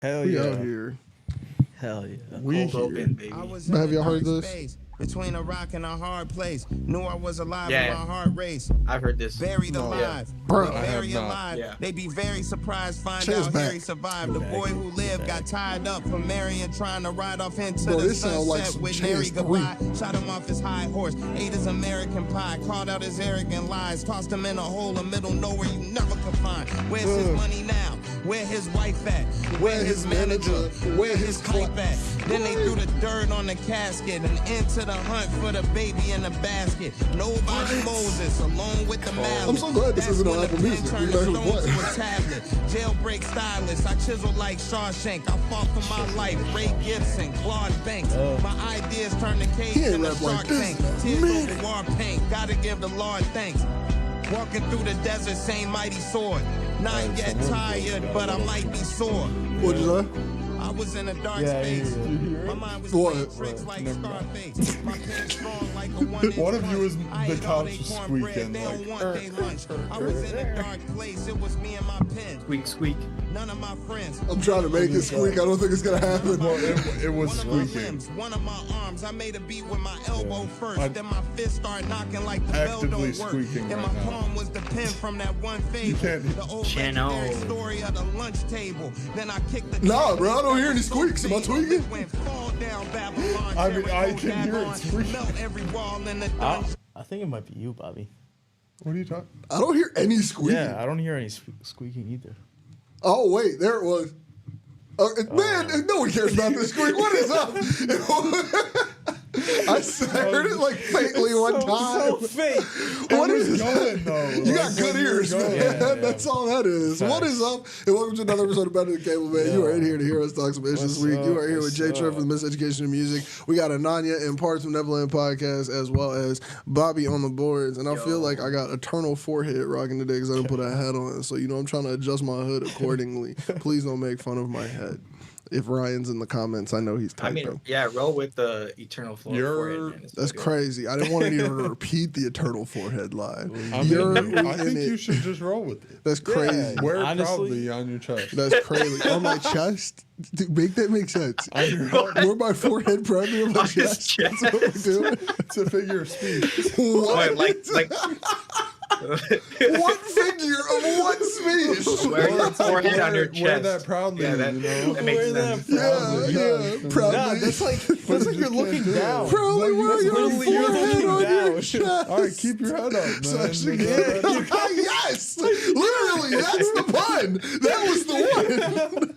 Hell We yeah. out here. Hell yeah. We Cold here. open, baby. Have y'all heard this? Between a rock and a hard place. Knew I was alive Yeah. when my heart raced. I've heard this. Buried No. alive. Bro, They I bury have not. alive. Yeah. They be very surprised find Chill's out back. Harry survived. The boy who lived got tied up from marrying, trying to ride off into Bro, the this sound like sunset some with Chance Mary 3. goodbye. Shot him off his high horse. Ate his American pie. Called out his arrogant lies. Tossed him in a hole in middle nowhere you never could find. Where's his money now? Where his wife at? Where his manager? Where his pipe at? Then they threw the dirt on the casket and into the hunt for the baby in the basket. Nobody Moses, along with the mallet. I'm so glad this That's isn't on when the Apple pen Music. turned We the know who's stone to what. a tablet. Jailbreak stylist, I chisel like Shawshank. I fought for my life. Ray Gibson, Claude Banks. My ideas turn the cage He ain't in a rap like shark this. tank. Tears Man. over war paint. Gotta give the Lord thanks. Walking through the desert, same mighty sword. Not yet tired, but I might be sore. What'd you say? I was in a dark Yeah, space. yeah. My mind was What? playing tricks like Never mind. Scarface. My pen strong like a 1-inch One of you punch. was I the ate all couch they just cornbread, squeaking, they don't like, want they lunch. I was in a dark place. It was me and my pen. Squeak, squeak. None of my friends. I'm trying to make it squeak. I don't think it's gonna happen. Well, it was One of my squeaking. limbs, one of my arms. I made a beat with my elbow first. I- Then my fist started knocking like the bell Actively don't work. squeaking And right my now. palm was the pen from that one fable. can't- The old Channel. legendary story of the lunch table. Then I kicked the Nah, bro, I don't hear any squeaks. Am I tweaking? Went fall down Babylon. I mean, I Jericho, can hear it Dagon, squeaking. Melt every wall in the I, dungeon. I think it might be you, Bobby. What are you talking? I don't hear any squeaking. Yeah, I don't hear any squeaking either. Oh wait, there it was. Man, no one cares about this squeak. What is up? I heard it like faintly one time. So fake. What It was is going though. You Like, got good when you were ears, going. man. Yeah. That's all that is. What is up? And welcome to another episode of Better Than Cable, man. You are in here to hear us talk some issues this What's week. You up? are here with What's J-Treb up? from the Miseducation of Music. We got Ananya and parts from Nevaland podcast, as well as Bobby on the boards. And I feel like I got eternal forehead rocking today because I didn't put a hat on. So, I'm trying to adjust my hood accordingly. Please don't make fun of my head. If Ryan's in the comments, I know he's I typing. mean, yeah, roll with the eternal floor. You're- forehead, man. It's That's all good. crazy. I didn't want to even repeat the eternal forehead line. I mean, You're I in think it. you should just roll with it. That's crazy. Wear it honestly- proudly on your chest. That's crazy. On my chest? Dude, make that make sense. Wear my forehead proudly on my On his chest. That's what we're doing. It's a figure of speech. What? Wait, like What figure of what speech? wear your forehead on your Wear chest. that proudly, Yeah, that, you know? that makes Wear that sense. Yeah, proudly. Nah, that's like you're looking down. Proudly Like, wear that's your literally you're forehead looking on your down. chest. All right, keep your head up, man. So actually, yes, literally, that's the pun. That was the one.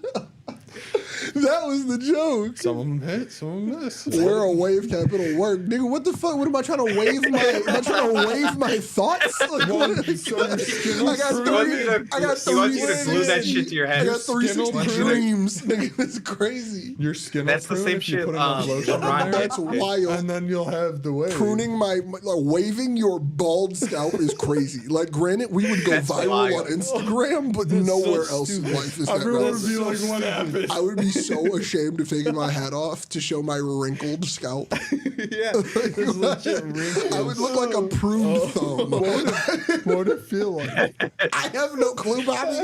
That was the joke. Some of them hit, some of them miss. Wear a wave cap, it'll work. Nigga, what the fuck? What am I trying to wave my am I trying to wave my thoughts? Like, what? I got He wants you three. to, I got he wants you to three. glue that shit to your I head. got 360 Skin dreams. Nigga, it's crazy. Your skin That's will the prune same if you shit, put enough lotion in LeBron there, That's wild. and then you'll have the wave. Pruning my like, waving your bald scalp is crazy. Like, granted, we would go That's viral wild. on Instagram, but That's nowhere so else in stupid. life is that Everyone would relevant. be like, what happened? I would be so ashamed of taking my hat off to show my wrinkled scalp. Yeah, there's legit wrinkles. I would look like a pruned thumb. What would it feel like? I have no clue, Bobby.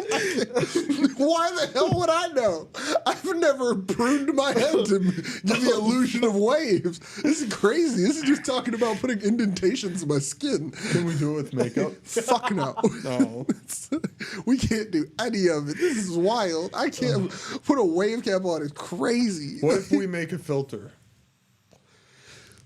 Why the hell would I know? I've never pruned my head to give the illusion of waves. This is crazy. This is just talking about putting indentations in my skin. Can we do it with makeup? Fuck no. No. We can't do any of it. This is wild. I can't put a wave cap on. It's crazy. What if we make a filter?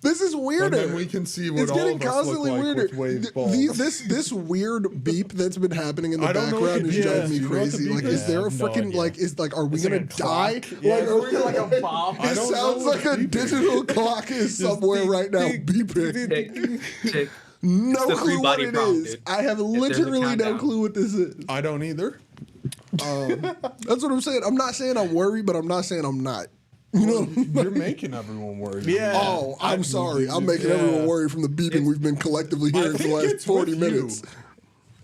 This is And weirder. then we can see what It's all getting of us look constantly like weirder. with wave balls. This weird beep that's been happening in the I don't know what background the is beep driving is. me You know what the crazy. beep Like, is? is there I a have no freaking idea. are we It's like gonna a die? clock. Yeah, Like, are we like a bomb. It don't sounds know like what a beep is. digital clock is somewhere right now beeping. Tick. No the clue what three-body it prompt, is. dude. I have there's a literally no countdown. clue what this is. I don't either. That's what I'm saying. I'm not saying I'm worried, but I'm not saying I'm not. You know? You're making everyone worried. Yeah. Oh, I'm sorry. I'm making everyone worried from the beeping we've been collectively I hearing for the think last it's 40 with minutes. you.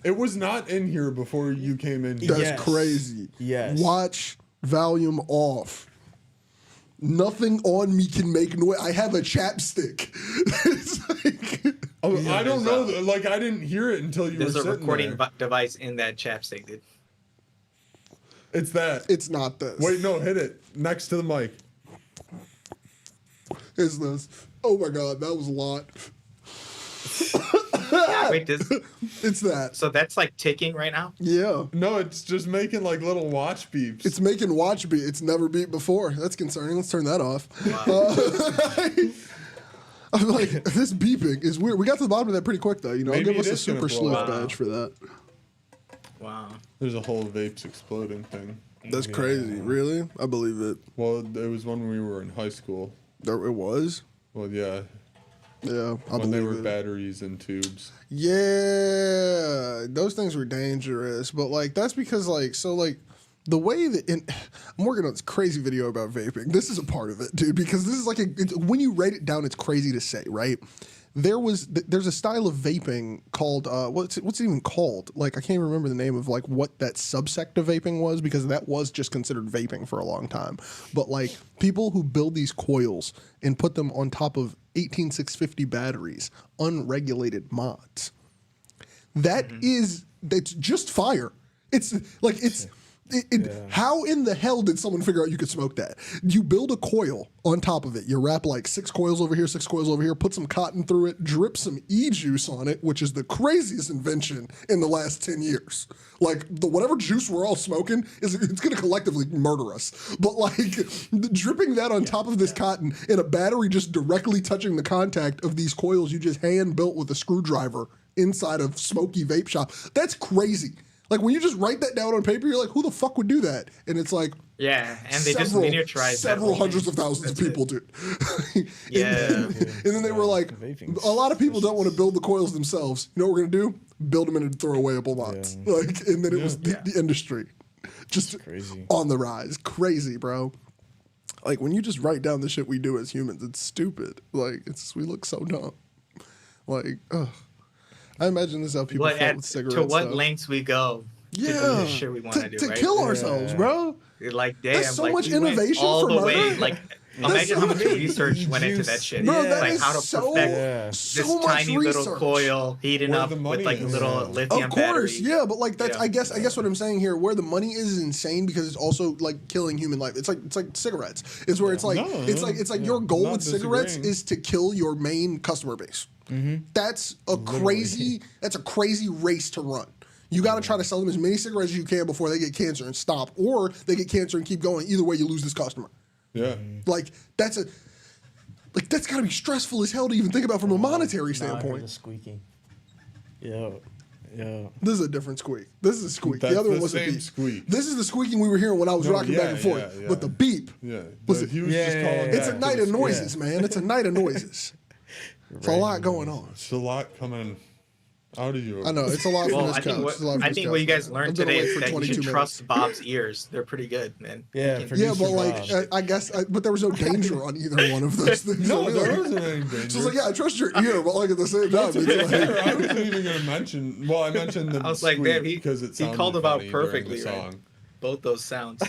It was not in here before you came in. That's Yes. crazy. Yes. Watch volume off. Nothing on me can make noise. I have a chapstick. It's like, Oh, I don't there's know. Like, I didn't hear it until you There's were a sitting recording there. device in that chapstick, dude. It's that. It's not this. Wait, no, hit it next to the mic. It's this. Oh my god, that was a lot. Wait, It's that. so that's like ticking right now? Yeah. No, it's just making like little watch beeps. It's making watch beat. It's never beat before. That's concerning. Let's turn that off. Wow. I'm like, this beeping is weird. We got to the bottom of that pretty quick, though. You know, Maybe give us it a is gonna super blow sleuth up. badge for that. Wow. There's a whole vapes exploding thing. That's crazy. Really? I believe it. Well, it was when we were in high school. There it was. Well, yeah, Yeah, I when they believe were it. batteries and tubes. Yeah, those things were dangerous, but like that's because like so like the way that I'm working on this crazy video about vaping. This is a part of it, dude, because this is like when you write it down, it's crazy to say, right? There's a style of vaping called what's it even called? Like I can't even remember the name of like what that subsect of vaping was because that was just considered vaping for a long time. But like people who build these coils and put them on top of 18650 batteries, unregulated mods. That's just fire. It's like how in the hell did someone figure out you could smoke that? You build a coil on top of it. You wrap like 6 coils over here, 6 coils over here, put some cotton through it, drip some e-juice on it, which is the craziest invention in the last 10 years. Like whatever juice we're all smoking it's going to collectively murder us. But like dripping that on top of this cotton and a battery just directly touching the contact of these coils you just hand built with a screwdriver inside of smoky vape shop. That's crazy. Like when you just write that down on paper, you're like, who the fuck would do that? And it's like, Yeah, and they just miniaturize that several whole hundreds thing. of thousands of That's people, it. dude. And then they were like, Vaping's a lot of people don't want to build the coils themselves. You know what we're gonna do? Build them in throwawayable mods. Yeah. Like, and then it was the industry, just crazy. on the rise. Crazy, bro. Like when you just write down the shit we do as humans, it's stupid. Like we look so dumb. Like, ugh. I imagine this is how people felt with cigarettes. To what though. lengths we go to do Yeah, the shit we want to do, to right? kill ourselves, bro. Like, damn, That's so like, much we went innovation all for the way. murder. Like, imagine how much research went into that shit. Bro, that like is how to so, perfect Yeah. so this much tiny research. little coil heating Where up the with money like a is. little lithium Of course, battery. yeah, but like that's Yeah. I guess what I'm saying here, where the money is insane because it's also like killing human life. It's like cigarettes. It's where it's like No, it's like yeah, your goal not with cigarettes disagreeing. is to kill your main customer base. That's a crazy race to run. You got to try to sell them as many cigarettes as you can before they get cancer and stop, or they get cancer and keep going. Either way, you lose this customer. Yeah. Like that's got to be stressful as hell to even think about from a monetary Now I heard standpoint. the squeaking. Yo. This is a different squeak. This is a squeak. That's the other the one was a same beep. squeak. This is the squeaking we were hearing when I was No, rocking back yeah, and forth. yeah. But the beep, Yeah. Was But it- he was Yeah, just yeah, calling yeah. it's back a to night the of squeak. noises, man. It's a night of noises. It's a lot going on. It's a lot coming out of you. I know it's a lot from Well, this I think couch. what It's a lot from I this think couch. what you guys I've learned been today awake is for that you 22 should minutes. trust Bob's ears. They're pretty good, man. Yeah, You can- Yeah, producer but like Bob. I guess, but there was no danger on either one of those things. No, So, there like- wasn't any danger. So it's like, yeah, I trust your ear, but like at the same time, To be it's like, fair, I wasn't even gonna mention. Well, I mentioned the I was like, squeak damn, because it he sounded called them out funny during perfectly, the right? song. Both those sounds.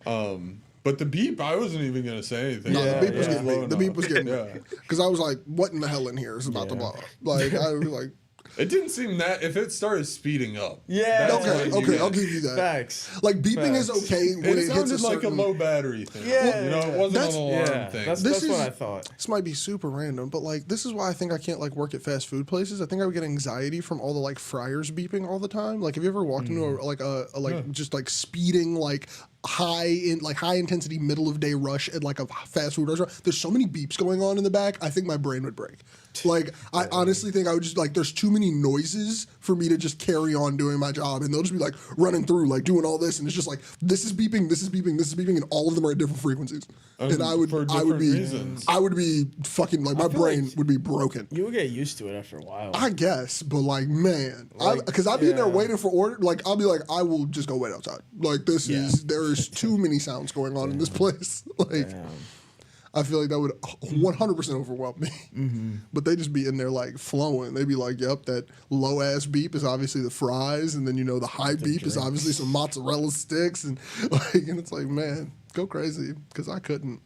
But the beep, I wasn't even gonna say anything. no, Yeah, the beep was yeah. getting me. The beep was getting me Yeah. because I was like, what in the hell in here is about to blow up? Like I was like. It didn't seem that. If it started speeding up. Yeah. that's Okay, when you okay, get- I'll give you that. Facts. Like beeping is Facts. okay when it, It hits a sounded like a certain. low battery thing. Yeah. You know, it wasn't That's- an alarm Yeah. thing. That's This what is- I thought. This might be super random, but like this is why I think I can't like work at fast food places. I think I would get anxiety from all the like fryers beeping all the time. Like, have you ever walked into a just like speeding like high intensity middle of day rush at like a fast food restaurant? There's so many beeps going on in the back. I think my brain would break. Like I honestly think I would just like there's too many noises for me to just carry on doing my job, and they'll just be like running through like doing all this, and it's just like this is beeping, this is beeping, this is beeping, and all of them are at different frequencies. And I would for I would different be reasons. I would be fucking like my feel brain like- would be broken. You would get used to it after a while. I guess, but like man, Like, because I'd be in there yeah. waiting for order. Like I'll be like, I will just go wait outside. Like this Yeah. is there's too many sounds going on in this place. Like Damn. I feel like that would 100% overwhelm me. But they just be in there like flowing. They'd be like, yep, that low ass beep is obviously the fries, and then the high beep is drinks. obviously some mozzarella sticks, and like, and it's like, man, go crazy because I couldn't.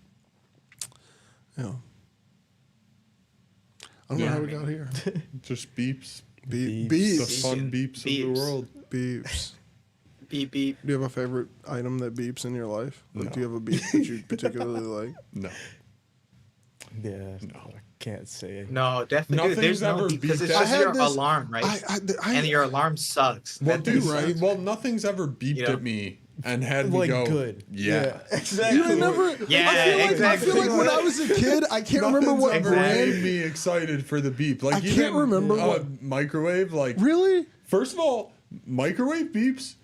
Yeah. I don't know Yeah, how I we mean- got here. Just beeps. Beep, Beeps. The beeps, fun beeps of the Beeps. world. beeps. Beep beep. Do you have a favorite item that beeps in your life? Like, do you have a beep that you particularly like? No. Yeah, I can't say it. No, definitely. Dude, there's Nothing's no ever beep because beeped it's out. just I had your this- alarm, right? And your alarm sucks. Well, That dude, thing right? sucks. well, nothing's ever beeped You know? at me and had me Like go, good. Yeah. Exactly. You ain't never. Yeah, I feel like when I exactly. was a kid, I can't remember Nothing's what ever brand. made me excited for the beep. Like I even, can't remember what- microwave. Like, Really? first of all, microwave beeps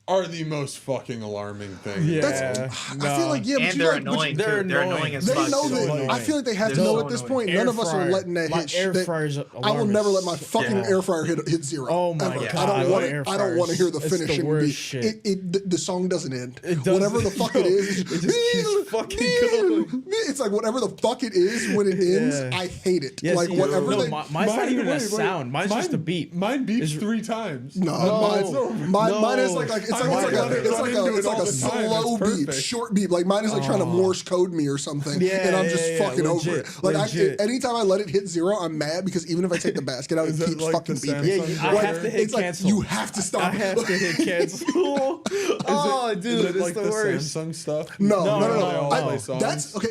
are the most fucking alarming thing. Yeah. I feel like, yeah, but And you they're like, but annoying you- too. they're They're annoying. annoying as They fuck. know so that. annoying. I feel like they have They're to know so at this annoying. point. Air None of us are fryer. letting that My hit. air that- fryer's I will alarm never is- let my fucking yeah. air fryer hit zero. Oh my ever. God, I don't want air to. I don't want to hear the fryers. It's the finishing worst beat. shit. The song doesn't end. It doesn't- Whatever the fuck it is, it just keeps fucking going. It's like whatever the fuck it is when it ends. Yeah. I hate it. Yes, like you- whatever. no, they, mine's not even a sound. Mine's just a beep. Mine beeps Is- 3 times. No, No. mine is like it's I like wanna let it it's run like into a it all slow the time. It's beep, perfect. short beep. Like mine is like trying to Morse code me or something, Yeah, and I'm just yeah, fucking over legit, it. Like legit. anytime I let it hit zero, I'm mad because even if I take the basket out, it Is it keeps like fucking the beeping. Samsung Yeah, I Like, have to hit it's like cancel. you have to stop. I have to hit cancel. Oh, dude, Is it it's like the the worst. Samsung stuff? No, No, no, no, no, no. no. Play songs? That's okay.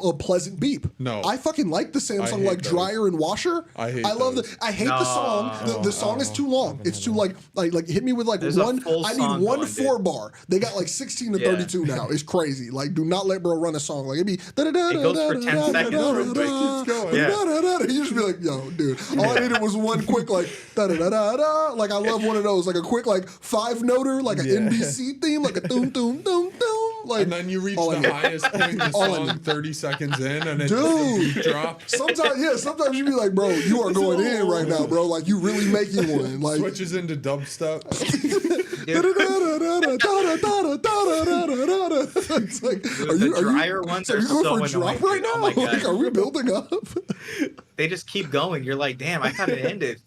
A pleasant beep. No. I fucking like the Samsung hate like those. dryer and washer. I hate love those. I hate the song. The song is too long. It's too like hit me with like There's a one. full I song need one going, 4-bar. They got like 16 to Yeah. 32 now. It's crazy. Like, do not let bro run a song. Like it'd be. It goes for 10 seconds real quick. Keeps going. Yeah. You just be like, yo, dude. All I needed was one quick like da da da da da. Like I love one of those. Like a quick like 5-noter, like an NBC theme, like a doom doom doom doom. Like And then you reach all I the need. highest point in the All I song need. 30 seconds in, and it's Dude. a beat drop. Sometimes you be like, bro, you are going in right now, bro. Like you really making one. Like Switches into dubstep. it's like, The dryer ones are are you going so for a drop annoying, right dude. now? Oh my Like, God. are we building up? They just keep going. You're like, damn, I thought it ended.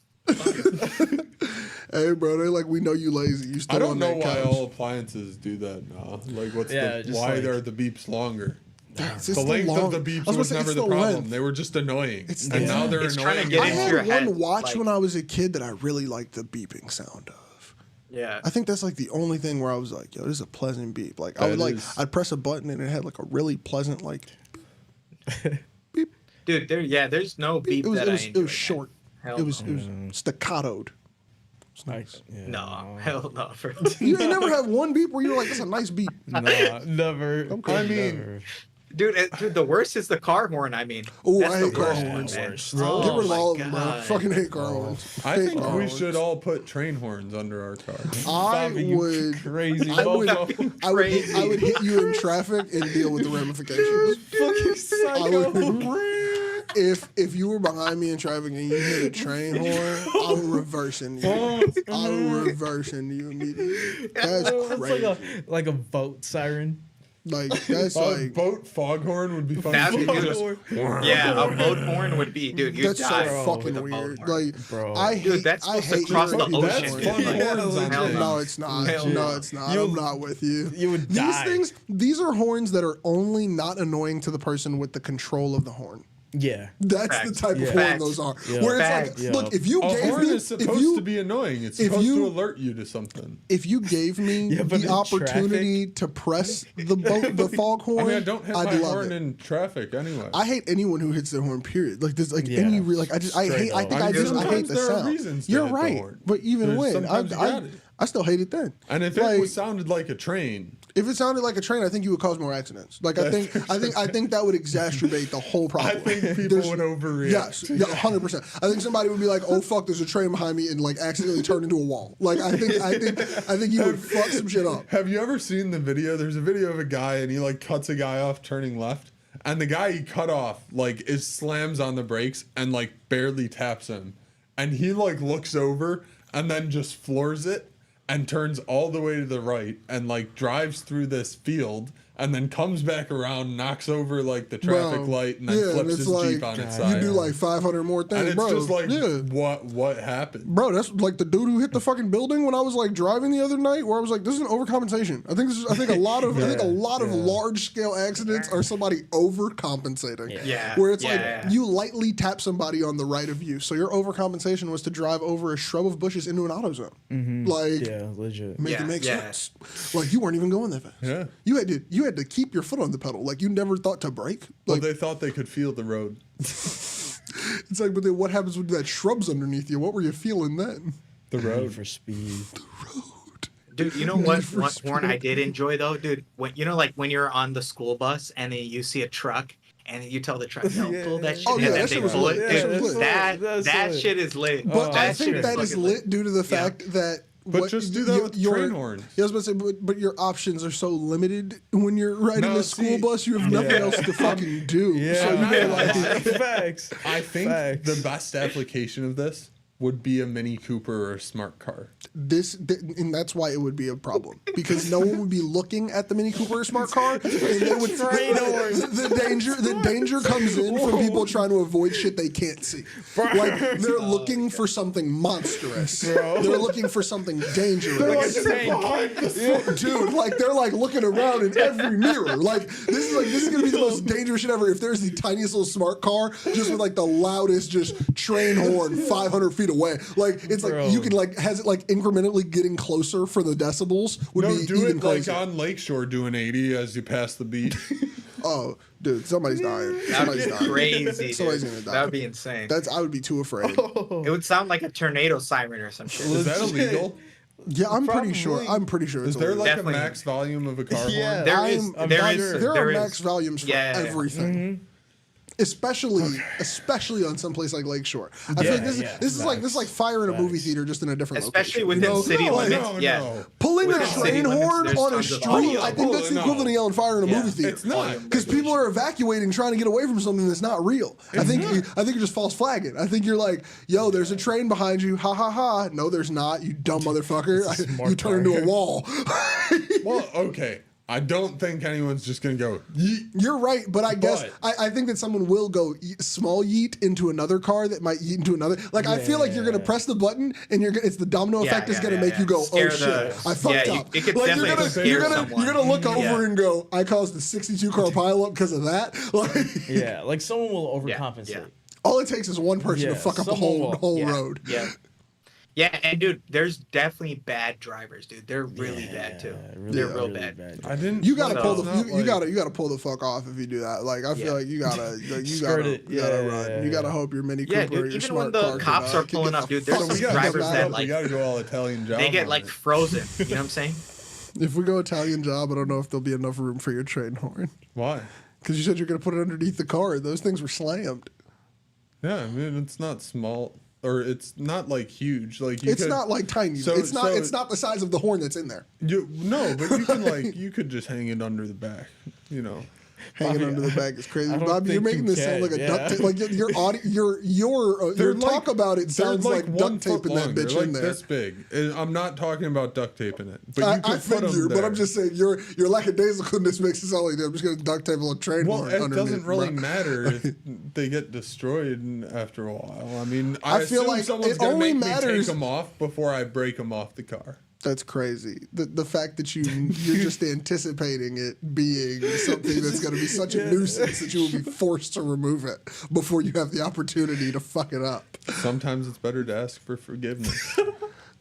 Hey, bro, they like, we know you lazy. You still I don't on know that why couch. all appliances do that now. Like, what's Yeah, the just why like- are the beeps longer? It's The just length long- of the I beeps gonna was say, never it's the problem. length. They were just annoying, It's and the- now they're It's trying to annoying. get I into had your one head, watch like- when I was a kid that I really liked the beeping sound of. Yeah. I think that's like the only thing where I was like, yo, this is a pleasant beep. Like I would That like, is. I'd press a button and it had like a really pleasant like Dude, there's no beep it was that I enjoy. it was short. Hell It was staccatoed. No, hell no. You ain't never had one beep where you're like, that's a nice beep. Nah, never. Okay. I mean, Never. Dude, the worst is the car horn. I mean, Oh, that's I the hate car worst horns. one, man. Worst. Get rid of my all of them, bro. God. Fucking hate car horns. I Hate think car we horns. should all put train horns under our car. I Bobby, you would. crazy I would, mofo. I would hit you in traffic and deal with the ramifications. Fucking I psycho. would, if you were behind me in traffic and you hit a train horn, I would reverse into you. I would reverse into you immediately. That's It's crazy. like a boat siren. Like that's A like boat foghorn would be fun. That'd be too. good. Yeah, a boat horn would be, dude. You that's so die bro, fucking with a weird. boat horn. Like Bro. I hate. Dude, that's I supposed to hate cross the European ocean, horns. That's fun dude. horns on Hell there. No, it's not. Hell No, no. it's not. You- I'm not with you. you would These die. things, these are horns that are only not annoying to the person with the control of the horn. Yeah. That's Facts. the type of Yeah. horn Facts. those are. Yeah. Where it's Facts. like, look, if you A gave horn me, is supposed if you, to be annoying. It's if supposed you- to alert you to something. if you gave me Yeah, but the in opportunity to press the foghorn, I mean, I don't hit I'd my love horn it. in traffic anyway. I hate anyone who hits their horn. Period. Like there's like Yeah. any like I just I Straight hate I up. think I I mean, just I hate sometimes the there are sound. reasons to You're hit the right, horn. but even There's- when sometimes you got it. I still hate it then. And if Like, it was sounded like a train, if it sounded like a train, I think you would cause more accidents. Like I think that would exacerbate the whole problem. I think people There's- would overreact. Yes, yeah, 100%. I think somebody would be like, "Oh fuck, there's a train behind me," and like accidentally turn into a wall. Like I think you would fuck some shit up. Have you ever seen the video? There's a video of a guy and he like cuts a guy off turning left, and the guy he cut off like slams on the brakes and like barely taps him, and he like looks over and then just floors it and turns all the way to the right and like drives through this field and then comes back around, knocks over like the traffic Bro, light, and then yeah, and flips it's his like, Jeep on its You side. do like 500 more things, and it's bro. just like, yeah. what happened? Bro, that's like the dude who hit the fucking building when I was like driving the other night, where I was like, "This is an overcompensation." I think a lot of large scale accidents are somebody overcompensating. Yeah. Where it's Yeah. like you lightly tap somebody on the right of you, so your overcompensation was to drive over a shrub of bushes into an AutoZone. Like Yeah, legit. Make it Yeah, make yeah. sense. Like you weren't even going that fast. Yeah. You had to keep your foot on the pedal. Like you never thought to brake. Well, Like they thought they could feel the road. it's like, but then what happens when that shrub's underneath you? What were you feeling then? The Need road. for speed. Dude, you know what for horn I Speed. did enjoy though, dude? When like when you're on the school bus and then you see a truck and you tell the truck, no, pull that shit, Oh, yeah, and that then shit they was pull lit. it. That shit was Dude, lit. That's that lit. shit is lit. But I That think shit that is fucking lit due to the fact that. But just do that with train horns. Yeah, I was about to say, but your options are so limited when you're riding No, a school see, bus. You have nothing else to fucking do. Yeah, So you feel like facts. I think Facts. the best application of this would be a Mini Cooper or a smart car. and that's why it would be a problem because no one would be looking at the Mini Cooper or smart car, and they would the danger comes in from people trying to avoid shit they can't see. Like they're looking for something monstrous. They're looking for something dangerous. Dude, like they're like looking around in every mirror. Like this is gonna be the most dangerous shit ever. If there's the tiniest little smart car just with like the loudest just train horn 500 feet away, like it's like you can like has it like incrementally getting closer for the decibels would No, be do even it like closer. on Lakeshore doing 80 as you pass the beat. Oh, dude, somebody's dying. That Somebody's would be dying. crazy. Somebody's Dude. gonna die. That would be insane. I would be too afraid. It would sound like a tornado siren or some shit. Is that illegal? Yeah, I'm pretty Probably. sure. I'm pretty sure. Is It's there illegal. like Definitely. a max volume of a car Yeah. horn? There is, I'm there not is, sure. there there are is- max volumes for Yeah, yeah. everything. Especially on some place like Lakeshore. I feel like this is like fire in a movie theater just in a different especially location. within city Like, limits. no, yeah. no. pulling a Within city train limits, horn there's on a tons of street, audio. I think that's the No. equivalent of yelling fire in a Yeah. movie theater. It's not. Because people are evacuating, trying to get away from something that's not real. I think you're just false flagging. I think you're like, yo, there's a train behind you. Ha ha ha. No, there's not. You dumb motherfucker. You turn into a wall. Well, okay. I don't think anyone's just gonna go. Yeet. You're right, but I guess But- I think that someone will go small yeet into another car that might yeet into another. Like I feel like you're gonna press the button and it's the domino effect is gonna make you go, Scare oh shit, the- I fucked yeah, up. it could Like definitely scare someone. you're gonna look over Yeah. and go, I caused the 62 car pileup because of that. Like Yeah, like someone will Yeah, overcompensate. yeah. all it takes is one person to Yeah, fuck up the someone will. whole Yeah, road. Yeah. Yeah, and dude, there's definitely bad drivers, dude. They're really bad too. They're real bad. I didn't. You gotta pull So- the you gotta pull the fuck off if you do that. Like I feel Yeah. like you gotta Skirt it. you gotta Yeah, run. yeah, You gotta yeah. hope your Mini Cooper Yeah, or dude, your even smart when the car cops can are get pulling the up, dude, fuck there's some We gotta drivers go that up, like we gotta go all Italian job. they get on like it. frozen. You know what I'm saying? If we go Italian job, I don't know if there'll be enough room for your train horn. Why? Because you said you're going to put it underneath the car. Those things were slammed. Yeah, I mean it's not small or it's not like huge. Like you It's could, not like tiny. So- it's not. so- It's not the size of the horn that's in there. No, but you can like you could just hang it under the back. You know. Hanging Bobby, under the back is crazy. I don't Bobby, you're think making you this sound can, like a yeah. duct tape. Like your audio, your They're talk about it they're sounds like 1 duct foot taping that long. bitch They're like in there. this big. And I'm not talking about duct taping it, but you I could put them figure, there. but I'm just saying your lackadaisicalness makes it sound like I'm just going to duct tape a train Well, horn it underneath. doesn't really bro. matter if they get destroyed after a while. I mean, I feel assume like someone's it gonna only make me matters- take them off before I break them off the car. That's crazy. The fact that you're just anticipating it being something that's going to be such a nuisance that you will be forced to remove it before you have the opportunity to fuck it up. Sometimes it's better to ask for forgiveness.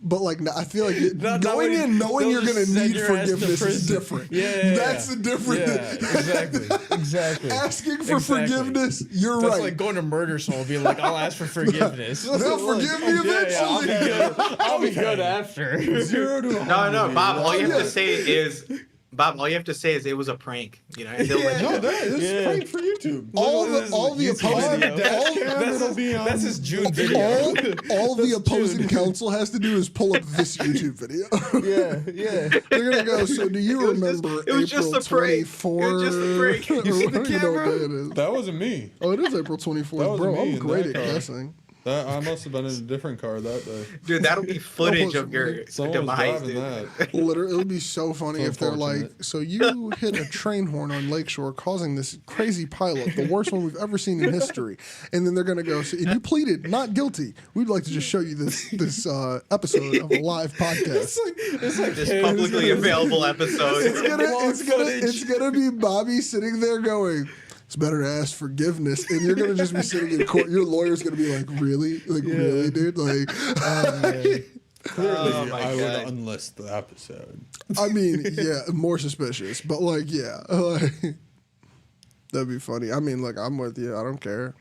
But like, I feel like Not going when in knowing they'll you're going just to send need your ass to forgiveness is prison. different. Yeah, That's the different. Yeah, exactly. Asking for Exactly. forgiveness, you're That's right. like going to murder someone, being like, "I'll ask for forgiveness." They'll forgive me I'll be eventually. good. I'll be good after. 0 to 100. No, Bob. All you have Yeah. to say is, it was a prank. You know, and they'll let you No, know. this is prank for YouTube. all the YouTube opposing video. That's his June video. all the opposing counsel has to do is pull up this YouTube video. Yeah. They're gonna go. So do you remember it was just April a prank. 24? It was just a prank. You see the I don't even know what camera? day it is. That wasn't me. Oh, it is April 24th, That was bro. me I'm in great that at car. guessing. I must have been in a different car that day. Dude, that'll be footage of your Someone was demise, driving dude. that. Literally, it would be so funny It's if they're like, unfortunate. so you hit a train horn on Lakeshore, causing this crazy pileup, the worst one we've ever seen in history. And then they're gonna go, so, and you pleaded not guilty. We'd like to just show you this episode of a live podcast. It's like This publicly available episode. It's gonna be Bobby sitting there going, it's better to ask forgiveness, and you're gonna just be sitting in court. Your lawyer's gonna be like, really, really, dude, like. Clearly, my I God. would unlist the episode. I mean, yeah, more suspicious, but like, yeah, like, that'd be funny. I mean, look, I'm with you. I don't care.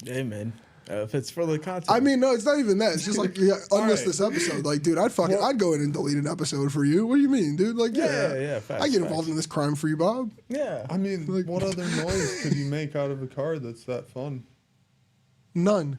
Hey, man. If it's for the content. I mean, no, it's not even that. It's just like, yeah, unlist right. this episode. Like, dude, I'd go in and delete an episode for you. What do you mean, dude? Like, Yeah, facts, I get involved in this crime for you, Bob. yeah. I mean, what other noise could you make out of a car that's that fun? None.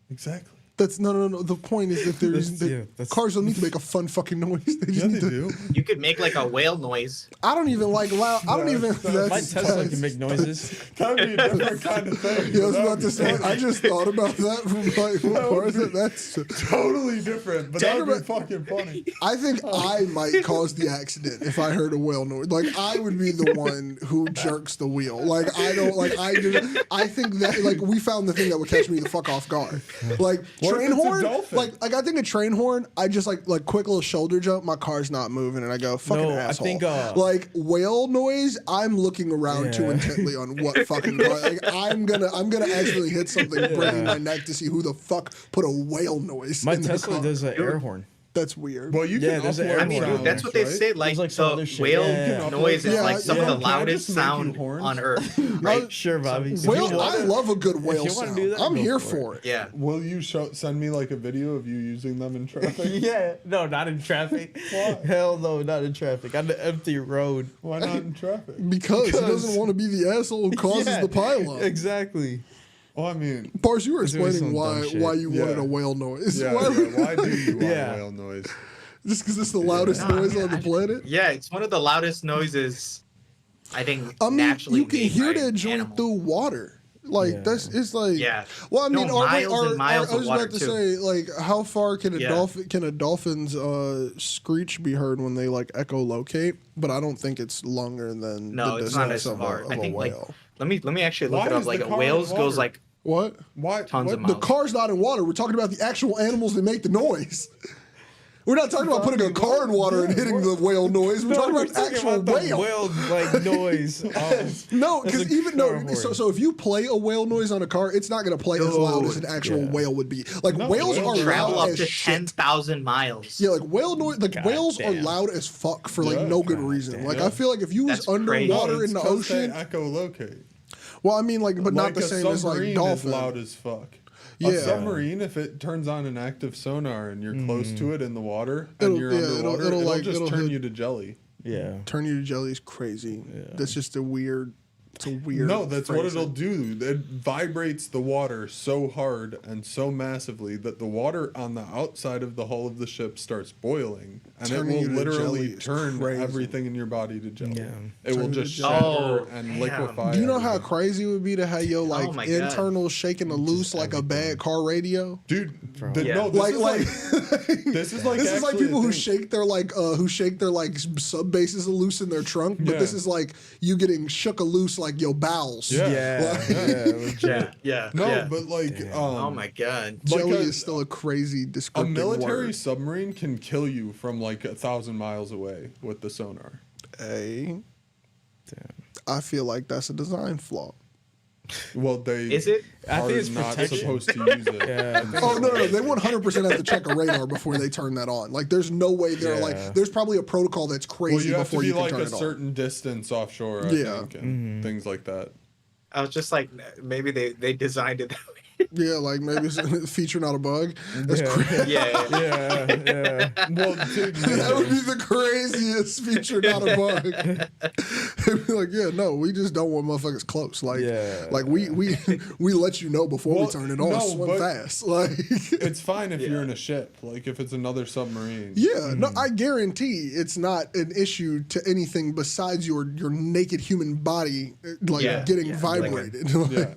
Exactly. That's no. The point is that cars don't need to make a fun fucking noise. They just Yeah, need they to. do. You could make like a whale noise. I don't even like loud. I don't even. My Tesla can make noises. That would be a different kind of thing. Yeah, I was about to say. I just thought about that from like what part is it? That's. Totally different, but that would be fucking funny. I think I might cause the accident if I heard a whale noise. Like I would be the one who jerks the wheel. Like I don't like I do. I think that like we found the thing that would catch me the fuck off guard. Like What if train it's a horn. dolphin? Like I think a train horn. I just like quick little shoulder jump. My car's not moving, and I go fucking No, I asshole. think, like whale noise. I'm looking around too Yeah. intently on what fucking car. Like I'm gonna actually hit something, breaking my neck to see who the fuck put a whale noise. My in their Tesla car. does an air horn. That's weird. Well, you Yeah, can there's an upload air I mean, horn. dude, that's what they right? say. Like There's, like, some the other shit. whale Yeah. noise is Yeah, like some yeah. of the Can I loudest just make you sound horns? on earth. Right? Sure, Bobby. If Whale, you I want- love a good whale you wanna sound. do that, I'm go here for for it. Yeah. Will you send me like a video of you using them in traffic? Yeah, no, not in traffic. Why? Hell no, not in traffic. On the empty road. Why not in traffic? Because he doesn't want to be the asshole who causes Yeah, the pylon. Exactly. Well, I mean, Bars, you were He's doing explaining some dumb shit. why you wanted Yeah. a whale noise. yeah, Why- why do you want Yeah. whale noise? Just because it's the loudest No, noise yeah, on the planet? Yeah, it's one of the loudest noises. I think I mean, naturally you can made hear by that an joint animal. through water. Like, Yeah. it's like... Yeah. Well, I No, mean, miles and miles I was of water, about to too. say, like, how far can a Yeah. dolphin's screech be heard when they, like, echolocate? But I don't think it's longer than No, the it's not distance as of far. a I think like whale. let me actually look Why it up. is Like the a car whales in goes water? like What? Why? tons what? of miles. The car's not in water. We're talking about the actual animals that make the noise. We're not talking about putting a car in water and hitting the whale noise. We're talking about actual whale. whale like noise. No, That's because a even car no. horn. So if you play a whale noise on a car, it's not going to play as loud as an actual Yeah. whale would be. Like No, whales whales are travel loud up as to shit. 10,000 miles. Yeah, like whale noise. Like God whales are damn. loud as fuck for like Yeah, no good God reason. damn. Like Yeah. I feel like if you was That's crazy. underwater No, in the it's 'cause they ocean, echolocate. well, I mean, like, but not Like the a same as like submarine dolphin. is loud as fuck. Yeah. A submarine, if it turns on an active sonar and you're close to it in the water and It'll- you're yeah, it'll- underwater, it'll, it'll, like, just it'll turn hit- you to jelly. Yeah. Turn you to jelly is crazy. That's just a weird. It's a weird. No, that's what phrasing. it'll do. It vibrates the water so hard and so massively that the water on the outside of the hull of the ship starts boiling, and Turning it you will to jelly literally is turn crazy. everything in your body to jelly. Yeah. It will Turn you just to shatter jelly. and damn. liquefy. Do you know how everything. crazy it would be to have your like Oh my God. internals shaking a loose like a bad car radio? Dude? Yeah. No, this Like is like this is like this is like actually people a who thing. shake their like sub bases loose in their trunk, but Yeah. this is like you getting shook a loose like your bowels. Yeah. Yeah. Yeah. legit. Yeah. No, yeah. but like Oh my god. like Jelly a- is still a crazy a descriptive military word. submarine can kill you from like 1,000 miles away with the sonar. Hey, Damn. I feel like that's a design flaw. Well, they Is it? I are think it's not protection. supposed to use it. Yeah, I think Oh no, they 100% have to check a radar before they turn that on. Like, there's no way they're Yeah. like. There's probably a protocol that's Well, crazy you have to before be you can like turn a it on. certain distance offshore, I Yeah. think, and things like that. I was just like, maybe they designed it that way. Yeah, like maybe it's a feature, not a bug. That's Yeah. crazy. Yeah. Yeah. Yeah. Well, dude, That would be the craziest feature, not a bug. It'd be like, yeah, no, we just don't want motherfuckers close. Like, Yeah. like we let you know before Well, we turn it on. no, Swim but- fast, like. it's fine if Yeah. you're in a ship. Like if it's another submarine. Yeah, no, I guarantee it's not an issue to anything besides your naked human body, like Yeah, getting yeah, vibrated. Like, Yeah.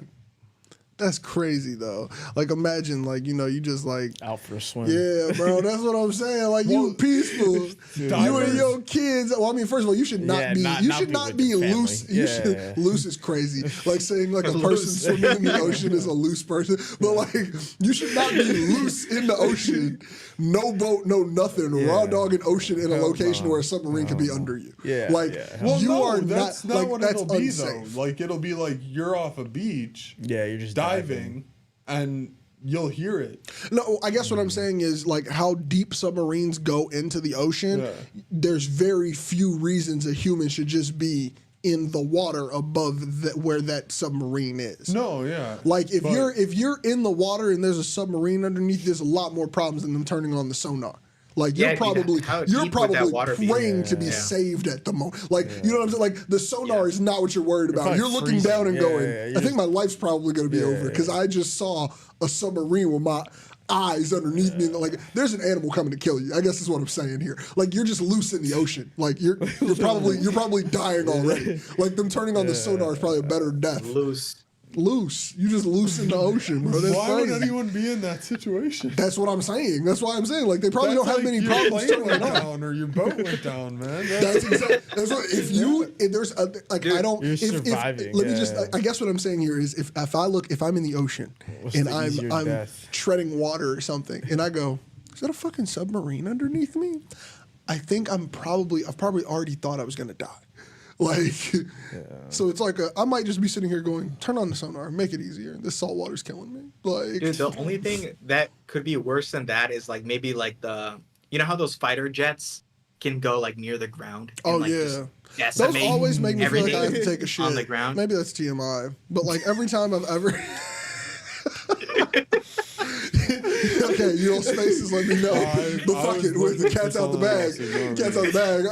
that's crazy though. Like imagine, like you just like. Out for a swim. Yeah, bro, that's what I'm saying. Like you Well, peaceful, you divers- and your kids. Well, I mean, first of all, you should not Yeah, be. not- you not should be not with be your family. loose. You Yeah. should loose is crazy. Like saying like a person Loose. swimming in the ocean is a loose person. But like you should not be loose in the ocean. No boat, no nothing. Raw Yeah. dog in ocean in a Hell location no. where a submarine could be under you. Yeah, like yeah. Well, you no, are that's not. not Like what that's it'll be unsafe. though. Like it'll be like you're off a beach Yeah, you're just diving, and you'll hear it. No, I guess what I'm saying is like how deep submarines go into the ocean. Yeah. There's very few reasons a human should just be in the water above where that submarine is. No, yeah. Like if you're in the water and there's a submarine underneath, there's a lot more problems than them turning on the sonar. Like you're probably praying to be saved at the moment. Like you know what I'm saying? Like the sonar is not what you're worried about. You're looking down and going, I think my life's probably gonna be over because I just saw a submarine with my eyes underneath me, and like there's an animal coming to kill you. I guess is what I'm saying here. Like you're just loose in the ocean. Like you're probably dying already. Like them turning on the sonar is probably a better death. Loose. You just loose in the ocean, bro. That's Why crazy. would anyone be in that situation? That's what I'm saying. That's why I'm saying. Like they probably don't have many your problems plane turning went it on. down or your boat went down, man. That's exactly. That's what, if there's a, like I don't. You're if, surviving. Let me just. I guess what I'm saying here is if I'm in the ocean and I'm treading water or something and I go, is that a fucking submarine underneath me? I think I've probably already thought I was gonna die. Like, so it's like I might just be sitting here going, turn on the sonar, make it easier. This salt water's killing me. Like, dude, the only thing that could be worse than that is like maybe like you know how those fighter jets can go like near the ground. And, those always make me feel like I have to take a shit on the ground. Maybe that's TMI, but like every time I've ever. Okay, you know, spaces, let me know. But fuck it, with the cat's out the bag. Cat's out the bag.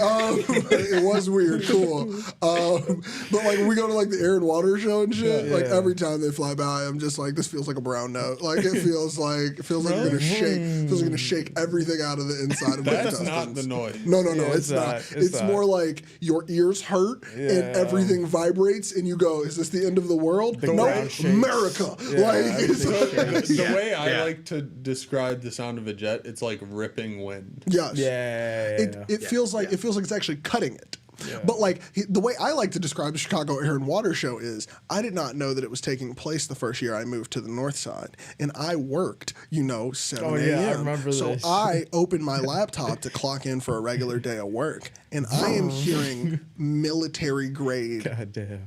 It was weird, cool. But like when we go to like the air and water show and shit, like every time they fly by, I'm just like, this feels like a brown note. Like it feels like you're gonna shake. It feels like you're gonna shake everything out of the inside of my intestines. That's not the noise. No, it's not. It's more like your ears hurt and everything vibrates, and you go, "Is this the end of the world?" No, America. The way I like to describe the sound of a jet, it's like ripping wind. Yes. It feels like it's actually cutting it. Yeah. But like the way I like to describe the Chicago Air and Water Show is I did not know that it was taking place the first year I moved to the north side, and I worked 7 a.m. I remember so this. I opened my laptop to clock in for a regular day of work, and I am hearing military grade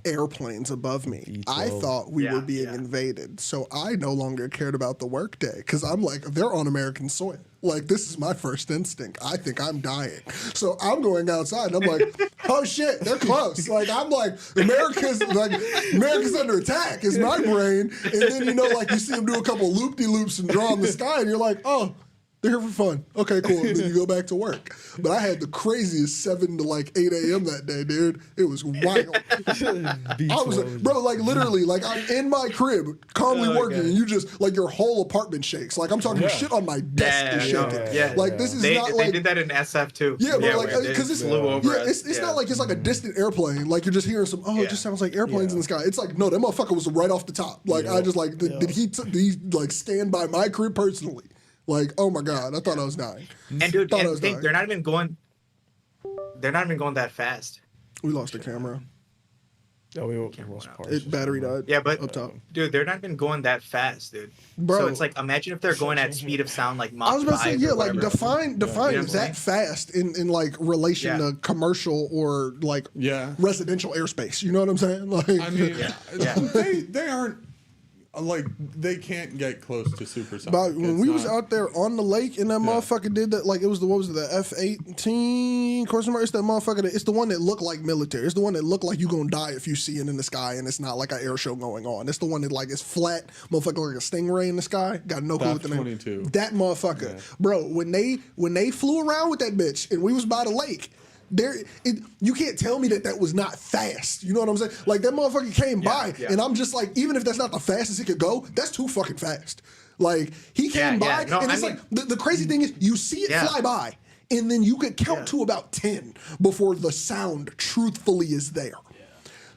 airplanes above me. E-12. I thought we were being invaded, so I no longer cared about the work day because I'm like, they're on American soil. Like, this is my first instinct. I think I'm dying. So I'm going outside and I'm like, oh shit, they're close. Like, I'm like, America's under attack is my brain. And then, like you see them do a couple loop-de-loops and draw in the sky and you're like, oh, they're here for fun. Okay, cool. And then you go back to work. But I had the craziest 7 to like 8 a.m. that day, dude. It was wild. I was like, bro, like literally, like I'm in my crib, calmly working, and you just like your whole apartment shakes. Like I'm talking shit on my desk is shaking. Like this is not like they did that in SF too. Yeah, but like because it's flew over. Yeah, it's not like it's like a distant airplane. Like you're just hearing some. Oh, it just sounds like airplanes in the sky. It's like no, that motherfucker was right off the top. Like I just like did he like stand by my crib personally? Like, oh my God, I thought I was dying. And dude, they're not even going that fast. We lost a camera. Oh, we lost parts. Battery died. Yeah, but up top. Dude, they're not even going that fast, dude. Bro, so it's like imagine if they're going at speed of sound like Mach 5. I was about to say, like define you know that fast in like relation to commercial or like residential airspace. You know what I'm saying? Like I mean, they aren't. Like they can't get close to supersonic. But when we was out there on the lake and that motherfucker did that, like it was the F-18 course number. It's that motherfucker. It's the one that looked like military. It's the one that looked like you gonna die if you see it in the sky and it's not like an air show going on. It's the one that like is flat, motherfucker, like a stingray in the sky. Got no clue what the name. That motherfucker, bro. When they flew around with that bitch and we was by the lake. You can't tell me that was not fast. You know what I'm saying? Like that motherfucker came by, and I'm just like, even if that's not the fastest he could go, that's too fucking fast. Like he came by, and it's like the crazy thing is, you see it fly by, and then you could count to about 10 before the sound truthfully is there.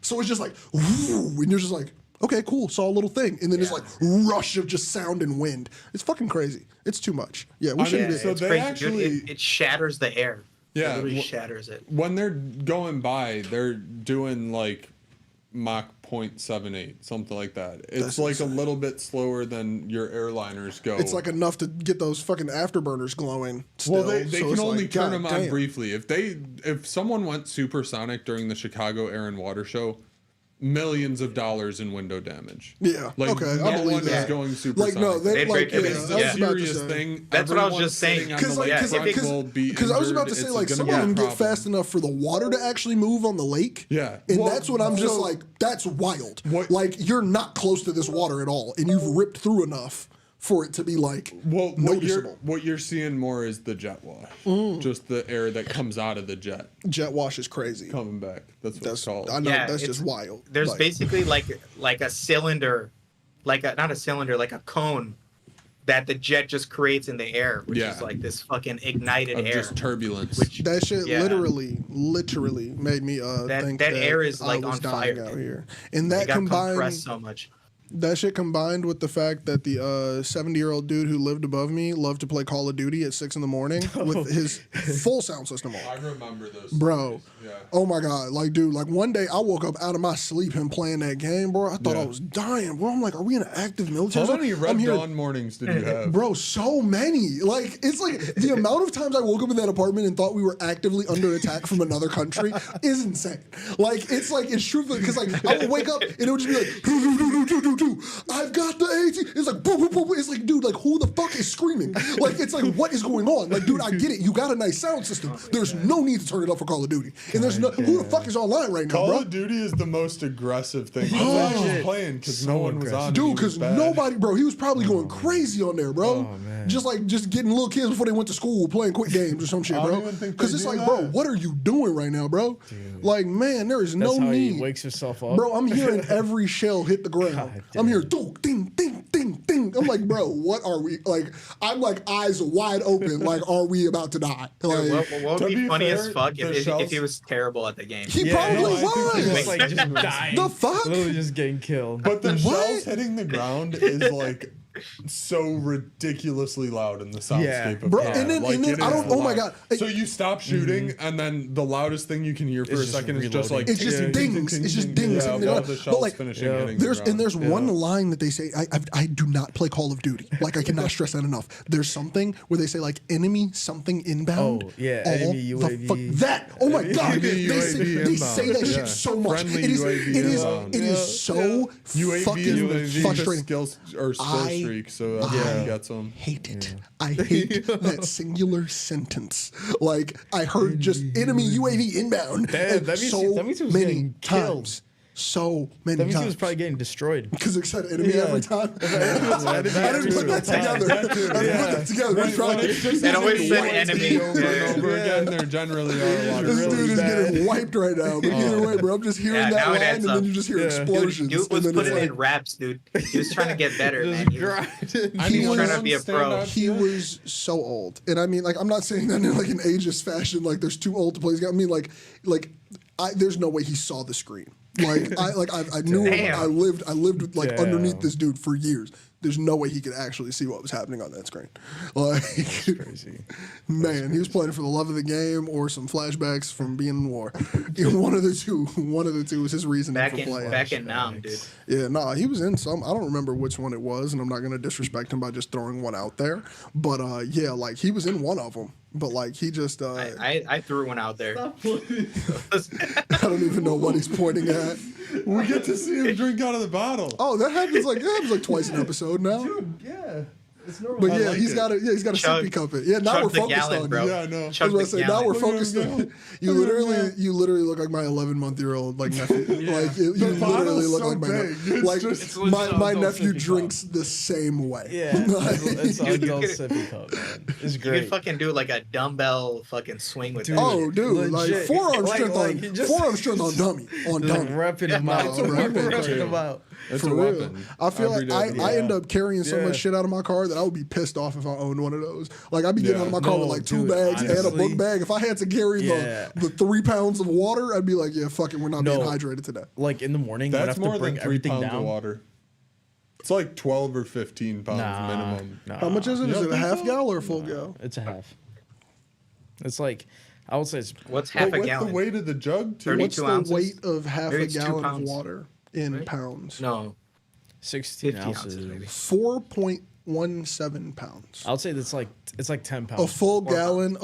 So it's just like, whoo, and you're just like, okay, cool, saw a little thing, and then it's like rush of just sound and wind. It's fucking crazy. It's too much. Yeah, we shouldn't. So it's they crazy. actually it shatters the air. Yeah, it literally shatters it. When they're going by, they're doing like Mach 0.78, something like that. It's like insane. A little bit slower than your airliners go. It's like enough to get those fucking afterburners glowing. Still. Well, they can only turn them on briefly. If someone went supersonic during the Chicago Air and Water Show, millions of dollars in window damage. Yeah. Like, okay. no I believe one that. is going super. Like no, they They'd like break yeah, it. I was Yeah. about to serious say. thing. That's what I was Everyone just saying. sitting on Because the like, lakefront will be because I was about to injured. say It's like gonna some be of a them get problem. fast enough for the water to actually move on the lake. Yeah. And Well, that's what I'm just so- like. That's wild. What- Like you're not close to this water at all, and you've ripped through enough for it to be like Well, noticeable. what you're seeing more is the jet wash, just the air that comes out of the jet Jet wash is crazy. coming back. That's what it's That's called. I know Yeah, that's it's- just wild. There's Like, basically like a cylinder, not a cylinder, like a cone that the jet just creates in the air, which Yeah. is like this fucking ignited Of air. just turbulence. that shit Yeah. literally made me think that air is, like, I was on dying fire. out here. And It that got combined compressed so much. that shit combined with the fact that the 70-year-old dude who lived above me loved to play Call of Duty at 6 a.m. with his full sound system on. I remember those. Bro, stories, Yeah. oh my god, like dude, like one day I woke up out of my sleep him playing that game, bro. I thought I Yeah. was dying, bro. I'm like, are we in an active military? How zone? many I'm Red here- Dawn mornings did you have? Bro, so many. Like it's like the amount of times I woke up in that apartment and thought we were actively under attack from another country is insane. Like it's truthful because like I would wake up and it would just be like do. I've got the AT. It's like boom boom boom. It's like dude, like who the fuck is screaming? Like it's like what is going on? Like dude, I get it. You got a nice sound system. There's no need to turn it up for Call of Duty. And there's no who the fuck is online right now, Call bro? of Duty is the most aggressive thing. That's why I was playing because no one was on. and he Dude, was because bad. nobody, bro, he was probably going crazy on there, bro. Oh, man. Just getting little kids before they went to school playing quick games or some shit, I don't bro. even think Because they it's do like, bro, that. what are you doing right now, bro? Like, man, there is That's no how need. he wakes himself up. Bro, I'm hearing every shell hit the ground. God I'm damn. hearing ding, ding, ding, ding, ding. I'm like, bro, what are we like? I'm like eyes wide open. Like, are we about to die? Like, What To would be be funny fair, as fuck the if shells- he was terrible at the game? he Yeah, probably no, I think was. Just like just dying. The fuck? Literally just getting killed. But the What? shells hitting the ground is like so ridiculously loud in the soundscape of Bro, the and then- game. and then it I is don't- oh my loud. God. So you stop shooting, and then the loudest thing you can hear for It's a just second is just like It's just dings. It's just dings. Yeah, And while they're- the but, shells like, finishing yeah. hitting the There's ground. and there's one line that they say I do not play Call of Duty. Like I cannot stress that enough. There's something where they say like enemy something inbound. Oh, yeah, all enemy the UAV. fuck that. Oh my god, Enemy they say, UAV they say that inbound. shit Yeah. so much. Friendly It is UAV it is inbound. it is Yeah. so UAV fucking is the cheapest frustrating. skill or skill I- streak, so that's why he gets them. Hate it. I hate that singular sentence. Like I heard just enemy UAV inbound Damn, and that means so he- that means he was many getting killed. times. So many That means times. he was probably getting destroyed. Because it said enemy Yeah. every time. I didn't put that together. I didn't put that together. When He's probably- it's just It always said wiped enemy. over and Yeah. over again. There generally are a lot This of dude really is bad. getting wiped right now. But either way, bro, I'm just hearing Yeah, that now it line, adds and then up. you just hear Yeah. explosions. Dude was and then putting it's in like, raps, dude. He was trying to get better, man. Just He was- grinding. He was trying to be a pro. he was so old, and I mean, like, I'm not saying that in like an ageist fashion. Like, there's too old to play this game. I mean, there's no way he saw the screen. Like, I knew him. Damn. I lived like Damn. underneath this dude for years. There's no way he could actually see what was happening on that screen. Like, Crazy. man, he was playing for the love of the game or some flashbacks from being in war. One of the two. One of the two was his reasoning for playing. back in Nam, dude. Yeah, nah, he was in some. I don't remember which one it was, and I'm not gonna disrespect him by just throwing one out there. But yeah, like he was in one of them. But like he just, I threw one out there. I don't even know what he's pointing at. We get to see him drink out of the bottle. Oh, that happens like twice an episode now. Yeah. It's normal. But I yeah, like he's it. got a Chug- sippy cup it. Yeah, now chug we're the focused gallon, on bro. you. Yeah, I know. I was Chug about to the say now we're gallon. focused Look at on him you. go. Look at him You literally look like my 11-month-old like nephew. Like you The literally bottle's look so like my big. nephew. It's Like just- my adult nephew sippy cup. drinks the same way. Yeah, Like- it's an Dude, you adult could- sippy cup, man. It's You great. could fucking do like a dumbbell fucking swing with Dude, that. Oh, dude, like Legit. forearm Like- strength like, on you just- forearm strength on dummy on Just dummy. repping him out. It's a weapon, Repping too. him out. It's For a real. weapon. I feel Every like day. I end up carrying so Yeah. much shit out of my car that I would be pissed off if I owned one of those. Like I'd be getting Yeah. out of my car with No, like 2 dude, bags and a honestly. book bag. If I had to carry Yeah. the 3 pounds of water, I'd be like, yeah, fuck it, we're not being No. hydrated today. Like in the morning, when I That's have to more bring than 3 everything pounds down. of water. It's like 12 or 15 pounds Nah, minimum. nah. How much is it? You Is don't it a think half so? gal or a full gal? It's a half. It's like, I would say it's What's But half a with gallon? the weight of the jug, too. 30 What's 32 the ounces? weight of half Maybe a it's 2 gallon of pounds. water in Right? pounds? No, 16 50 ounces. ounces maybe. 4.2 1.17 pounds. I would say that's like it's like 10 pounds. A full gallon,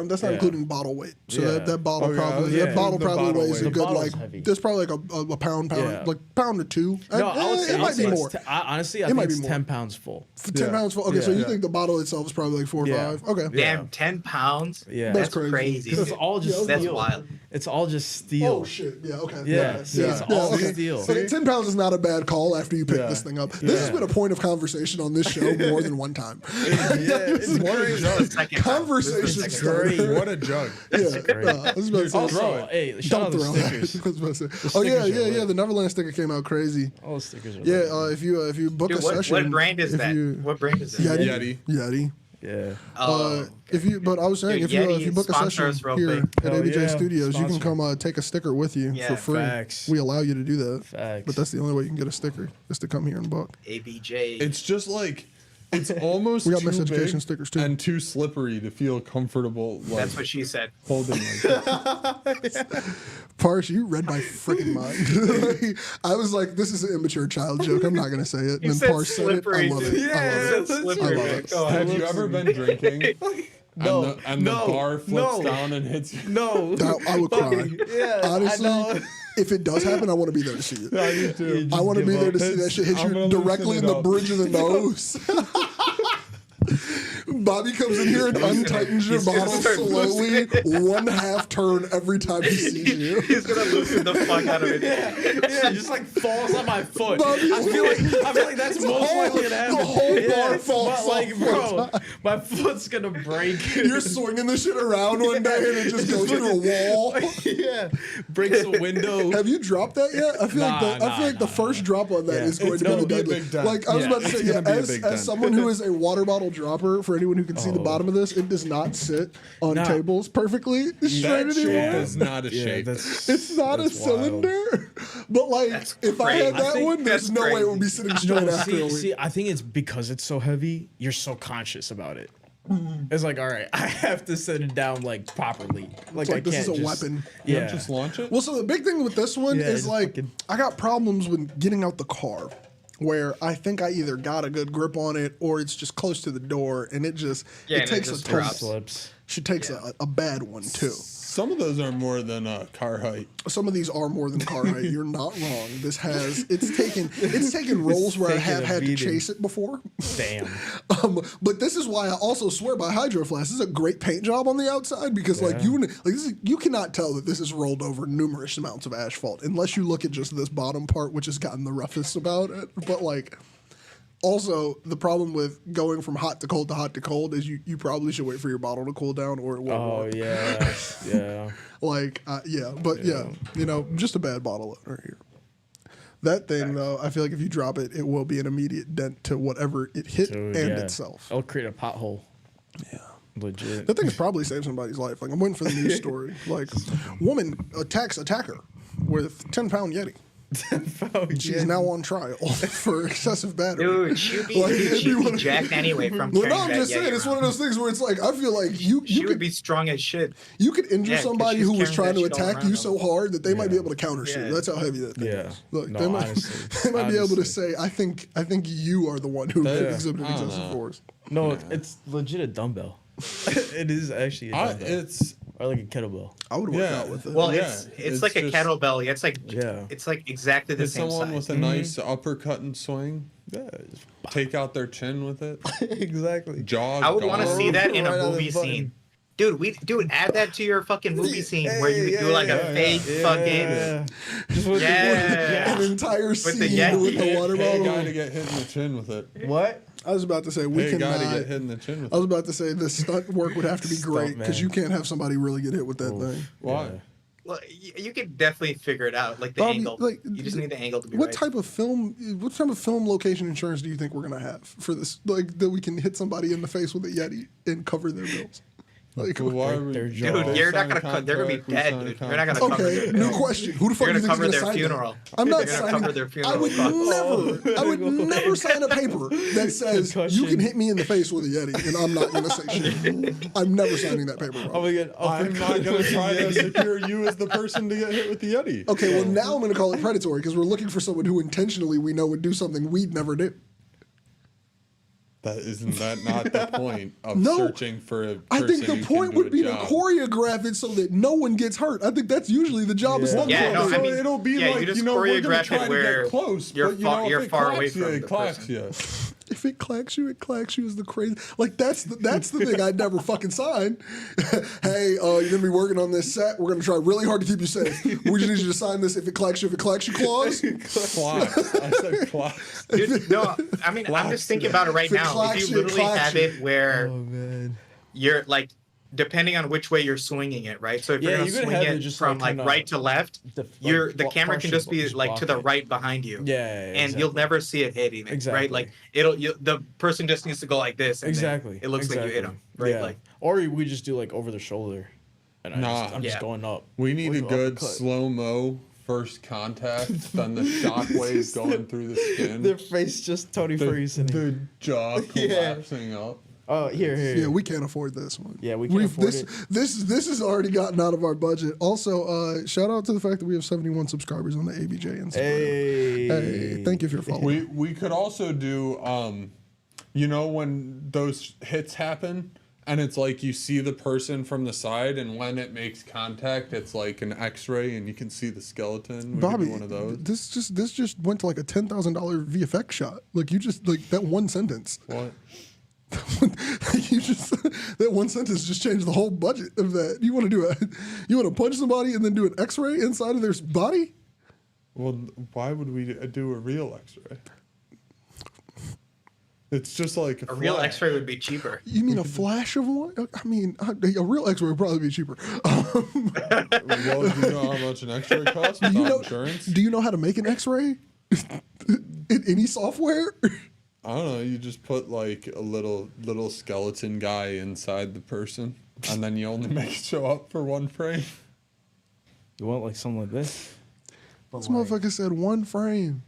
that's not including bottle weight. So Yeah. that bottle Oh, yeah, probably yeah. that bottle The probably bottle weighs weight. a The good bottle's like heavy. there's probably like a pound Yeah. like pound or two. No, I would say it might be it's more. honestly, I It think might be it's more. 10 pounds full. For 10 Yeah. pounds full. Okay, so Yeah. you think the bottle itself is probably like 4 or Yeah. 5? Okay. Yeah. Damn, 10 pounds. Yeah. That's That's crazy. Because it's all just That's steel. wild. It's all just steel. Oh shit! Yeah. Okay. Yeah, see, it's all okay. steel. Okay, 10 pounds is not a bad call after you pick Yeah. this thing up. This has Yeah. been a point of conversation on this show more than one time. It's This is the second time. Conversation This is the second starter. Great. What a jug. Yeah. I was about to say, Also, throw it. hey, shout out don't the throw that. stickers. I was about to say. The Oh yeah, stickers are yeah, yeah. lit. The Neverland sticker came out crazy. All the stickers are Yeah, lit. if you book Dude, a session, what brand is if that? you- What brand is that? Yeti. Yeti. Yeti. Yeah. Oh, But I was saying, Dude, if Yeti you book a sponsor session us real here quick. at Hell ABJ yeah, Studios, you can sponsor. come take a sticker with you Yeah. for free. Facts. We allow you to do that. Facts. But that's the only way you can get a sticker is to come here and book. ABJ. It's just like it's almost We got too Miseducation big stickers, too. and too slippery to feel comfortable. Like, That's what she said. holding. Like, Parsh, you read my freaking mind. I was like, this is an immature child joke. I'm not gonna say it. You And said then Parsh said it. I slippery, love dude. it. I love it. Slippery. I love it. Go on. have you ever been drinking? No, and the no, bar flips no. down and hits you. No. I would cry. Yeah, Honestly, I know. if it does happen, I want to be there to see it. I do too. I want to give be there up. to see that shit hit I'm you gonna directly in loosen the it up. bridge of the nose. Bobby comes in here and untightens your He's gonna bottle start slowly, one half turn every time he sees you. He's gonna loosen the fuck out of it. Yeah, it just like falls on my foot. Bobby, I feel like that's most likely to happen. the whole bar Yeah, falls but like, off bro, my foot's gonna break. You're swinging this shit around one day and it just goes through a wall. Yeah, breaks a window. Have you dropped that yet? I feel like the first drop on that Yeah. is going It's to be gonna the be a deadly. big dent. Like I was Yeah, about to it's say, gonna be a big as dent. someone who is a water bottle dropper, for anyone who can see the Oh. bottom of this, it does not sit on Nah. tables perfectly straight That shape anymore. is not a Yeah, shape. It's not a that's wild. cylinder. But like, That's if I had crazy. that I think one, there's that's no way it would be crazy. sitting straight No, after a week. see, I think it's because it's so heavy. You're so conscious about it. Mm-hmm. It's like, all right, I have to set it down like properly. Like, Like, I this can't is a just, weapon. You Yeah, don't just launch it. Well, so the big thing with this one Yeah, is just like, fucking- I got problems with getting out the car. Where I think I either got a good grip on it or it's just close to the door and it just Yeah, it and it takes just a toll. drops. slips. She takes a bad one too. Some of those are more than car height. Some of these are more than car height. You're not wrong. This has it's taken roles where I taken have a had to beating. chase it before. Damn. But this is why I also swear by Hydro Flask. This is a great paint job on the outside because you cannot tell that this is rolled over numerous amounts of asphalt unless you look at just this bottom part, which has gotten the roughest about it. But like. Also, the problem with going from hot to cold is you probably should wait for your bottle to cool down or it won't Oh work. yeah, yeah. Like, just a bad bottle opener here. That thing, though, I feel like if you drop it, it will be an immediate dent to whatever it hit Dude, and yeah. itself. It'll create a pothole. Yeah. Legit. That thing has probably saved somebody's life. Like, I'm waiting for the news story. Like, woman attacks attacker with 10-pound Yeti. She's now on trial for excessive battery. Dude, she'd be, Like, it'd she'd be be jacked anyway from Well, carrying no, I'm that just saying, Yeti it's one of around. those things where it's like, I feel like She you would could be strong as shit. you could injure Yeah, 'cause somebody she's who was carrying trying to that shit all attack you around so hard that they might be able to counter shoot. Yeah. That's how heavy that thing Yeah. is. Look, No, they might, honestly. they might be able to Honestly. say, I think you are the one who exhibited excessive force. No, it's legit a dumbbell. It is actually a dumbbell. It's or like a kettlebell. I would work Yeah. out with it. Well, Yeah, it's like a just- kettlebell. Yeah, it's like Yeah. it's like exactly the hit same someone size. with a nice uppercut and swing. Yeah, Take out their chin with it. exactly. Jaw. I would want to gone. see that in Right a on the movie button. scene. Dude, add that to your fucking movie scene where you do like a fake Yeah. Just with Yeah. An entire the scene Yeti. with the water Hey, bottle. guy to get hit in the chin with it. the what? I was about to say we Hey, guy cannot. to get hit in the chin with I was it. about to say the stunt work would have to be great Stunt because man. you can't have somebody really get hit with that thing. Why? Well, you could definitely figure it out, like the Bobby, angle. like, You just need the angle to be What right. type of film location insurance do you think we're gonna have for this? Like that we can hit somebody in the face with a Yeti and cover their bills. Like, But why would Their they jaw. Dude, you're not sign a gonna. They're gonna be contract, we dead, sign a dude. You're not gonna contract? cover okay, their. new question. Who the fuck You're do you gonna think is cover gonna their sign funeral. that? I'm not You're gonna signing. cover their funeral I would costs. never. I would never sign a paper that says you Concussion. can hit me in the face with a Yeti and I'm not gonna say shit. I'm never signing that paper. Oh Bro. my god. I'm not gonna try to secure you as the person to get hit with the Yeti. Okay, well now I'm gonna call it predatory because we're looking for someone who intentionally we know would do something we'd never do. Isn't that not the point of No. searching for a person I think the who point can do would a be to job? choreograph it so that no one gets hurt. I think that's usually the job of stunt Yeah, no, coordinators. I mean, it'll be yeah, like, you just we're gonna choreograph try it to where get close, you're but, far- if you're it far away clacks from you, the it clacks person. you. If it clacks you, it clacks you is the crazy. Like that's the thing I'd never fucking sign. Hey, you're gonna be working on this set. We're gonna try really hard to keep you safe. We just need you to sign this. If it clacks you clause. Clacks. I said clacks. Dude, no, I mean, I'm just thinking about it right If it now. clacks If you, you it literally clacks have you. it where Oh man. you're like, depending on which way you're swinging it, right? So if Yeah, you're gonna you could swing have it it just, from like, like kinda right to left, the camera can just be like to the right behind you. Yeah, and you'll exactly. never see it hitting it, Exactly. right? Like the person just needs to go like this. And then Exactly. it looks like you hit him, right? Yeah. Like or we just do like over the shoulder, and I'm Yeah. just going up. We need a With good uppercut. slow-mo first contact, then the shockwaves going through the skin. Their face just Tony freezing. The jaw Yeah. collapsing up. Oh, here. Yeah, we can't afford this one. Yeah, we can't afford this, it. This has already gotten out of our budget. Also, shout out to the fact that we have 71 subscribers on the ABJ Instagram. Hey, thank you for your follow. We could also do, when those hits happen, and it's like you see the person from the side, and when it makes contact, it's like an X-ray, and you can see the skeleton. We could Bobby, do one of those. this just went to like a $10,000 VFX shot. Like you just like that one sentence. What? That one sentence just changed the whole budget of that. You want to punch somebody and then do an X-ray inside of their body? Well, why would we do a real X-ray? It's just like a real flash. X-ray would be cheaper. You mean a flash of one? I mean, a real X-ray would probably be cheaper. Well, do you know how much an X-ray costs without insurance? Do you know how to make an X-ray? In any software? I don't know. You just put like a little skeleton guy inside the person, and then you only make it show up for one frame. You want like something like this? This motherfucker said one frame.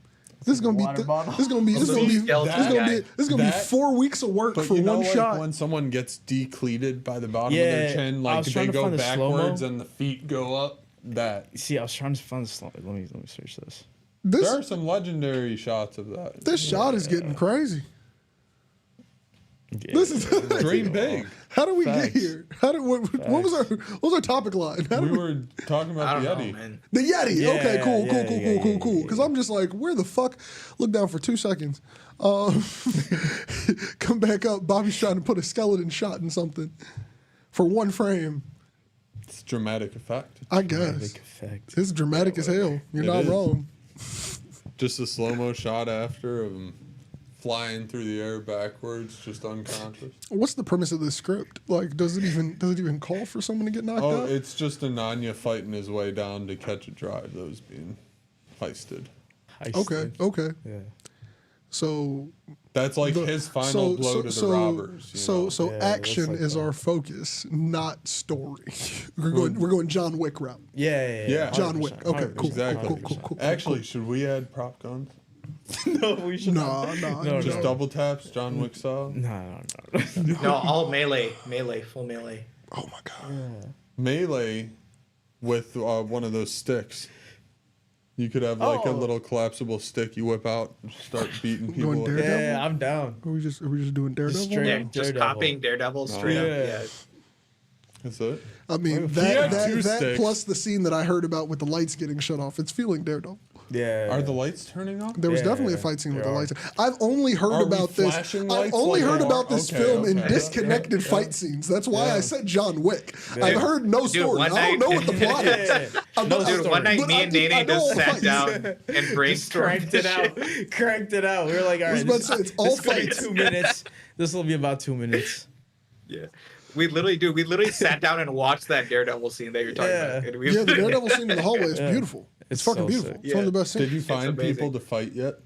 This is gonna Water bottle? be 4 weeks of work But for you know, one like shot. when someone gets decleated by the bottom of Yeah, their chin, I like was they trying to go find the slow-mo. backwards and the feet go up. That See, I was trying to find the slow. Let me search this. there are some legendary shots of that. This shot is getting crazy. Yeah. This is Dream big. How did we Facts. get here? What was our topic line? How We did were talking I about don't the know, Yeti. man. the Yeti. Yeah, Okay, cool. yeah. Because I'm just like, where the fuck? Look down for 2 seconds. Come back up. Bobby's trying to put a skeleton shot in something for one frame. It's dramatic effect. I Big guess effect. it's dramatic as hell. You're It not is. wrong. Just a slow-mo shot after of him flying through the air backwards, just unconscious. What's the premise of this script? Like, does it even call for someone to get knocked Oh, out? it's just Ananya fighting his way down to catch a drive that was being heisted. Okay. Yeah. So That's like his final blow to the robbers. You know? So Yeah, that's action like is that. our focus, not story. We're going John Wick route. Yeah. John Wick. Okay, 100%, cool, Exactly. cool. Actually, should we add prop guns? No, we should Nah, No, Just no. double taps, John Wick style. No. No, all melee, full melee. Oh my god. Melee with one of those sticks. You could have like a Oh. little collapsible stick you whip out and start beating people. Going with. Daredevil? Yeah, I'm down. Are we just doing Daredevil? Straight- Yeah, just Daredevil. copying Daredevil straight up. Yeah. Yeah. That's it. I mean had that two sticks. plus the scene that I heard about with the lights getting shut off. It's feeling Daredevil. Yeah. Are the lights turning off? There was Yeah, definitely a fight scene with the there lights. I've only heard Are we about this. flashing I've lights only like heard they about are? this Okay, film in okay. disconnected fight scenes. That's why I said John Wick. I've heard no Dude, story. one I don't know night- what the plot is. Dude, one night But me I and think I Nene know all just the sat fights. down and brainstormed cranked this it out. shit. Cranked it out. We were like, all was right, about to say, it's all this is gonna be fights. 2 minutes. This will be about 2 minutes. Yeah. We literally sat down and watched that Daredevil scene that you're talking Yeah. about. And we, Yeah, the Daredevil scene in the hallway is beautiful. It's It's fucking so beautiful. sick. It's one of the best scenes. Did you find amazing. people to fight yet?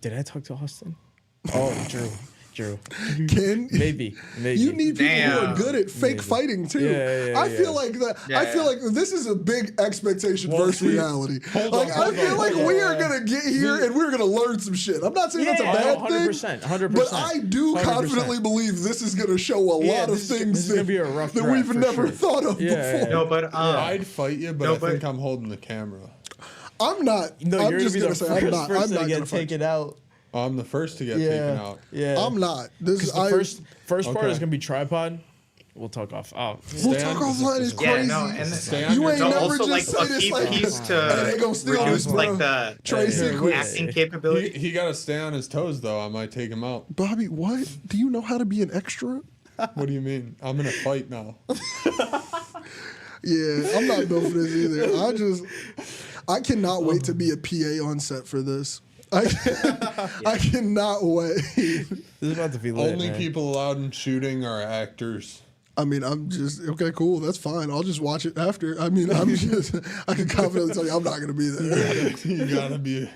Did I talk to Austin? Oh, Drew. Ken, Maybe. you need people who are Damn. good at fake fighting too. Yeah, I feel like that. I feel like this is a big expectation Well, versus see, reality. hold Like on, I feel like hold we on. are gonna get here and we're gonna learn some shit. I'm not saying that's a Yeah, bad 100%, thing, 100%, but I do 100%. confidently believe this is gonna show a Yeah, lot of this is things gonna be a rough that draft we've for never sure. thought of Yeah. before. no, but I'd fight you, but No, I think but- I'm holding the camera. I'm not. No, I'm you're just gonna be gonna the say first I'm not person to gonna get fight. taken out. I'm the first to get taken out. Yeah. I'm not. This is The first part Okay. is gonna be tripod. We'll talk off. Oh, We'll talk offline. It's Yeah, crazy. no, and Stay on You your ain't toes. never also just like say a this key like piece Hey, to they gonna steal reduce this, like bro. the Tracy Yeah, quit. acting He, capability. he got to stay on his toes, though. I might take him out. Bobby, what? Do you know how to be an extra? What do you mean? I'm in a fight now. Yeah, I'm not built for this either. I cannot wait to be a PA on set for this. I cannot wait. this is about to be lit, Only man. people allowed in shooting are actors. I mean, I'm just okay, cool. That's fine. I'll just watch it after. I mean, I can confidently tell you, I'm not gonna be there. You gotta be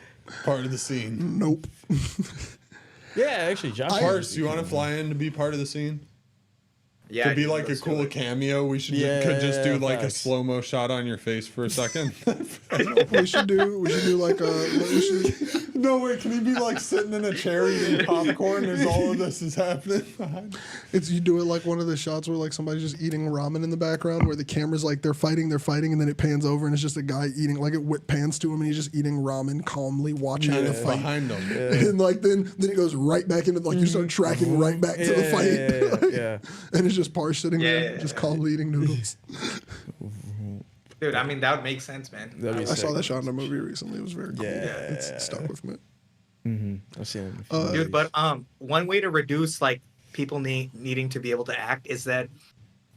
part of the scene. Nope. Yeah, actually, Josh. Parse, you want to fly in to be part of the scene? Yeah, To be I like a let's do cool it. cameo, we should Yeah, could just do like facts. a slow mo shot on your face for a second. We should do like we should. No, wait, can he be like sitting in a chair eating popcorn as all of this is happening? It's you do it like one of the shots where like somebody's just eating ramen in the background, where the camera's like they're fighting, and then it pans over and it's just a guy eating, like it pans to him and he's just eating ramen calmly watching the fight. Behind him. And like then it goes right back into like you start tracking right back to the fight. Yeah. And it's just Parse sitting there, Yeah. just calmly eating noodles. Dude, I mean that would make sense, man. That'd be I saw sick. that shot in a movie recently. It was very cool. Yeah. It's stuck with me. I've seen it. A few Dude, movies. but one way to reduce like people needing to be able to act is that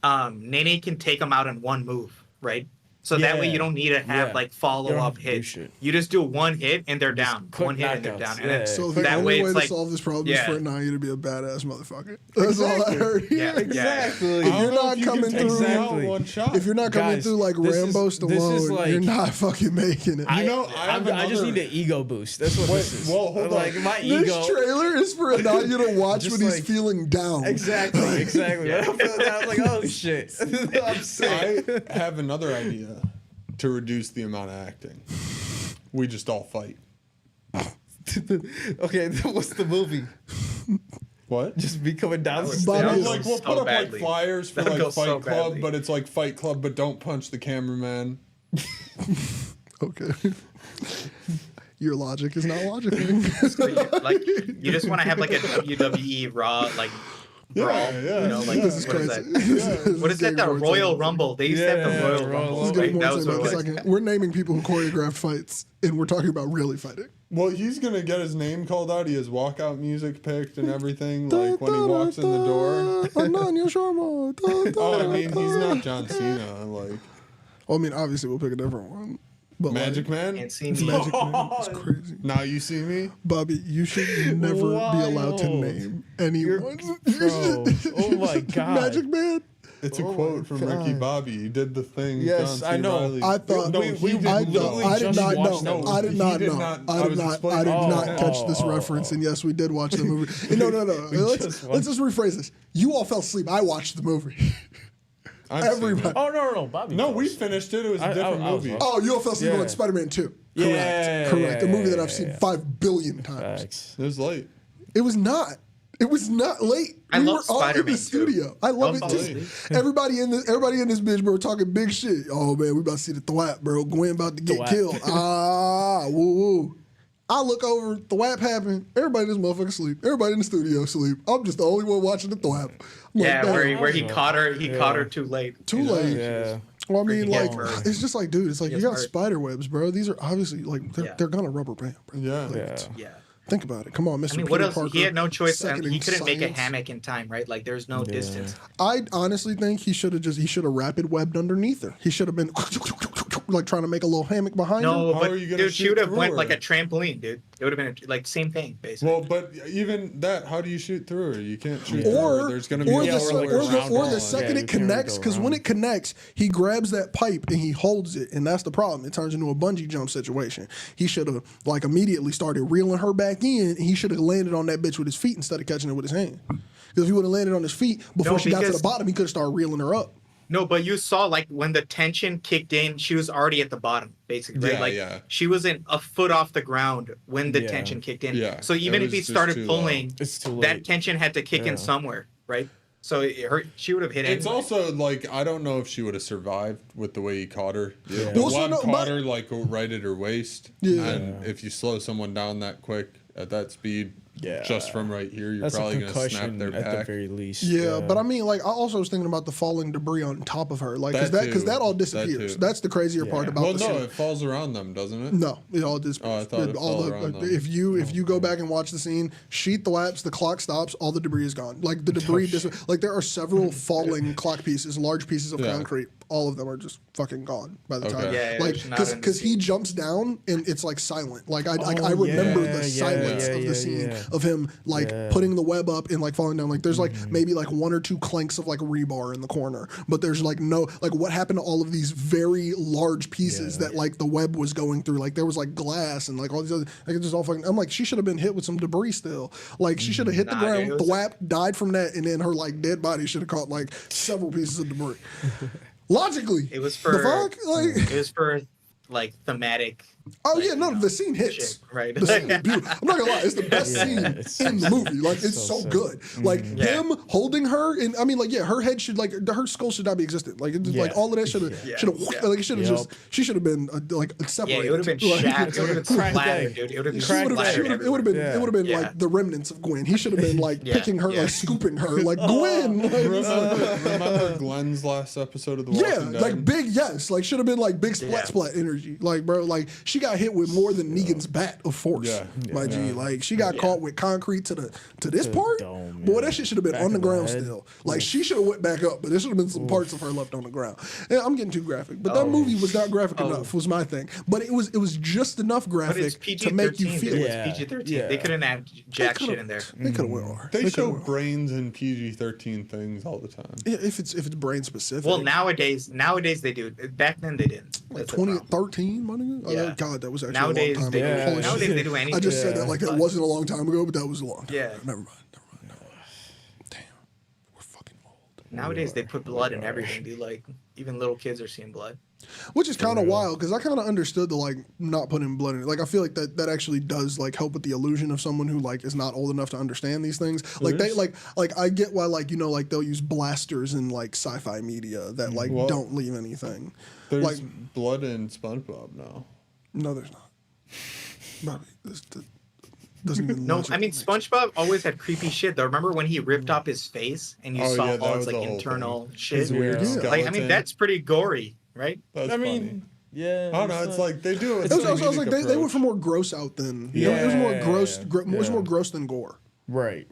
Nene can take them out in one move, right? So that way Yeah. you don't need to have Yeah. like You follow don't have up to do hits. shit. You just do one hit and they're down. quick One hit and they're knockouts. down. Yeah. And then So the that only way way it's to like solve this problem is yeah. for Ananya to be a badass motherfucker. That's all I heard. Yeah, Exactly. If you're not coming through, Exactly. one shot. if you're not coming Guys, through like this is- Rambo this is Stallone, like- you're not fucking making it. I, You know, I have I just another- need an ego boost. That's what this is. well, hold like on. my This ego. trailer is for Ananya to watch Just when he's like- feeling down. Exactly. Exactly. Yeah. When I'm feeling that, I'm like, oh shit. I'm sick. I have another idea to reduce the amount of acting. We just all fight. Okay, what's the movie? What? Just me coming down the That stairs. would- Bobby I'm is like, we'll so put up badly. like flyers for That like goes Fight so Club, badly. but it's like Fight Club, but don't punch the cameraman. Okay. Your logic is not logical. So you just want to have like a WWE Raw like brawl. yeah, You know, like yeah. This is what is crazy. that? What is that? The Royal Rumble. They used to have the Yeah, Royal Royal Rumble. Let's Rumble. get Right? more That was into what that it in a was. second. We're naming people who choreographed fights, and we're talking about really fighting. Well, he's gonna get his name called out. He has walkout music picked and everything. Like when he walks in the door. Ananya Sharma. Oh, I mean, he's not John Cena. Like Well, I mean, obviously we'll pick a different one. But Magic Man. Can't see me. Magic Man is crazy. Now you see me. Bobby, you should never be allowed to Wild. name anyone. Bro, oh my god. Magic Man. It's a Oh quote my from God. Ricky Bobby. He did the thing. Yes, John I C. know. Reilly- I thought No, we- he we didn't I, know. I did just not watched know. that I did movie. not He did know. not- I I did was not. I explaining did to not him. catch this reference. And yes, we did watch the movie. No. Let's just rephrase this. You all fell asleep. I watched the movie. I've seen Everybody. it. Oh no, Bobby. No, knows. we finished it. It was a different I was movie. up. Oh, you all fell asleep Yeah. on Spider-Man 2. Yeah, Correct. A movie that I've yeah, seen yeah. 5 billion times. Facts. It was late. It was not. It was not late. I We love were all in Spider-Man the studio. I love it Love too. Spider-Man. Everybody in this bitch, bro, talking big shit. Oh man, we about to see the thwap, bro. Gwen about to get Thwap. killed. Woo woo. I look over, thwap happened. Everybody in this motherfucker sleep. Everybody in the studio sleep. I'm just the only one watching the thwap. I'm Yeah, like, where he Yeah. caught her. He caught her too late. too late. Yeah. Well, I mean, Freaking like, get burned. it's just like, dude, it's like He you gets got burned. spider webs, bro. These are obviously like they're gonna rubber band, bro. Yeah. Yeah. Yeah. Think about it. Come on, Mr. I mean, what Peter else? Parker, He had no choice. second He in couldn't make a science. hammock in time, right? Like, there's no distance. I honestly think he should have rapid webbed underneath her. He should have been like trying to make a little hammock behind her. No, How but are you gonna dude, she shoot would have through went her? like a trampoline, dude. It would have been like same thing, basically. Well, but even that, how do you shoot through her? You can't shoot through her. Or, There's going to be or, a the, or se- like or, a the, round or ball. the second Yeah, it you can't really connects, go because when around. it connects, he grabs that pipe and he holds it, and that's the problem. It turns into a bungee jump situation. He should have like immediately started reeling her back in, and he should have landed on that bitch with his feet instead of catching it with his hand. Because if he would have landed on his feet before No, she got to the because- bottom, he could have started reeling her up. No, but you saw like when the tension kicked in, she was already at the bottom, basically, right? Yeah, Like yeah. she wasn't a foot off the ground when the Yeah. tension kicked in. Yeah, So even it if he was just started too pulling, It's too that late. tension had to kick Yeah. in somewhere, right? So she would have hit it. It's also like I don't know if she would have survived with the way he caught her. The Well, so one no, caught but- her like right at her waist. Yeah. And if you slow someone down that quick, at that speed. Yeah. Just from right here, you're That's a probably gonna snap concussion their at the back. very least. Yeah, but I mean, like, I also was thinking about the falling debris on top of her, like, because that all disappears. too. That's the crazier part about Well, the no, scene. it falls around them, doesn't it? No, it all disappears. Oh, I thought it all fell around them. if you go back and watch the scene, sheet the laps, the clock stops, all the debris is gone. Like the debris, like there are several falling clock pieces, large pieces of concrete. All of them are just fucking gone by the time. Yeah, like there's not in the because he scene. jumps down and it's like silent. Like I remember the silence of the scene of him like putting the web up and like falling down. Like there's like maybe like one or two clanks of like rebar in the corner, but there's like no like what happened to all of these very large pieces that like the web was going through. Like there was like glass and like all these other like it's just all fucking. I'm like she should have been hit with some debris still. Like she should have hit the ground, thwap, died from that, and then her like dead body should have caught like several pieces of debris. Logically, It was for the fuck? Like, it was for like thematic. oh like, yeah, no, you know, the scene hits. shit, right? The scene is beautiful. I'm not gonna lie, it's the best scene in the movie. Like it's so sick. good. Like him holding her, and I mean, like her head should like her skull should not be existent. Like it's like all of that should have like it should have just she should have been like separated. Yeah, it would have been Like, shattered. It would have been Cracked splattered, egg. dude. It would have been Cracked splattered. egg. It would have been Yeah. like the remnants of Gwen. He should have been like picking her, Yeah. like scooping her, like Gwen. Like, Remember Glenn's last episode of The Walking Dead? like big like should have been like big splat energy. Like bro, like she got hit with more than Negan's bat of force. My G, like she got caught with concrete to this part. dome, Boy, that shit should have been Back on the of the ground head. still. Like she should have went back up, but there should have been some parts of her left on the ground. And I'm getting too graphic, but that movie was not graphic enough. Was my thing, but it was just enough But it's graphic PG-13. to make you feel It it. was PG-13. Yeah. They couldn't add jack shit in there. They could have went R. They coulda show went R. brains in PG-13 things all the time. Yeah, if it's brain specific. Well, nowadays they do. Back then they didn't. like That's the problem. 2013, my nigga. Yeah. Oh, God, that was actually Nowadays a long time they ago. do. Holy Nowadays shit. they do anything. I just said that like that But- wasn't a long time ago, but that was a long time Yeah. ago. Never mind. Damn. We're fucking old. Nowadays they put blood in everything, dude. Like even little kids are seeing blood. Which is kind of wild because I kind of understood the like not putting blood in it. Like I feel like that actually does like help with the illusion of someone who like is not old enough to understand these things. Like they like I get why like you know like they'll use blasters in like sci-fi media that like Well, don't leave anything. There's Like blood in SpongeBob now. no, there's not. Bobby, this doesn't even. No, I logically mean make sense. SpongeBob always had creepy shit. Though remember when he ripped off his face and you Oh, saw yeah, that all was his like the whole internal thing. shit? His weird Yeah. skeleton. Like I mean that's pretty gory, right? That's I funny. mean, yeah. I don't know. It's like they do it. It was, I was like they went for more gross out than it was more gross. It was more gross than gore. Right.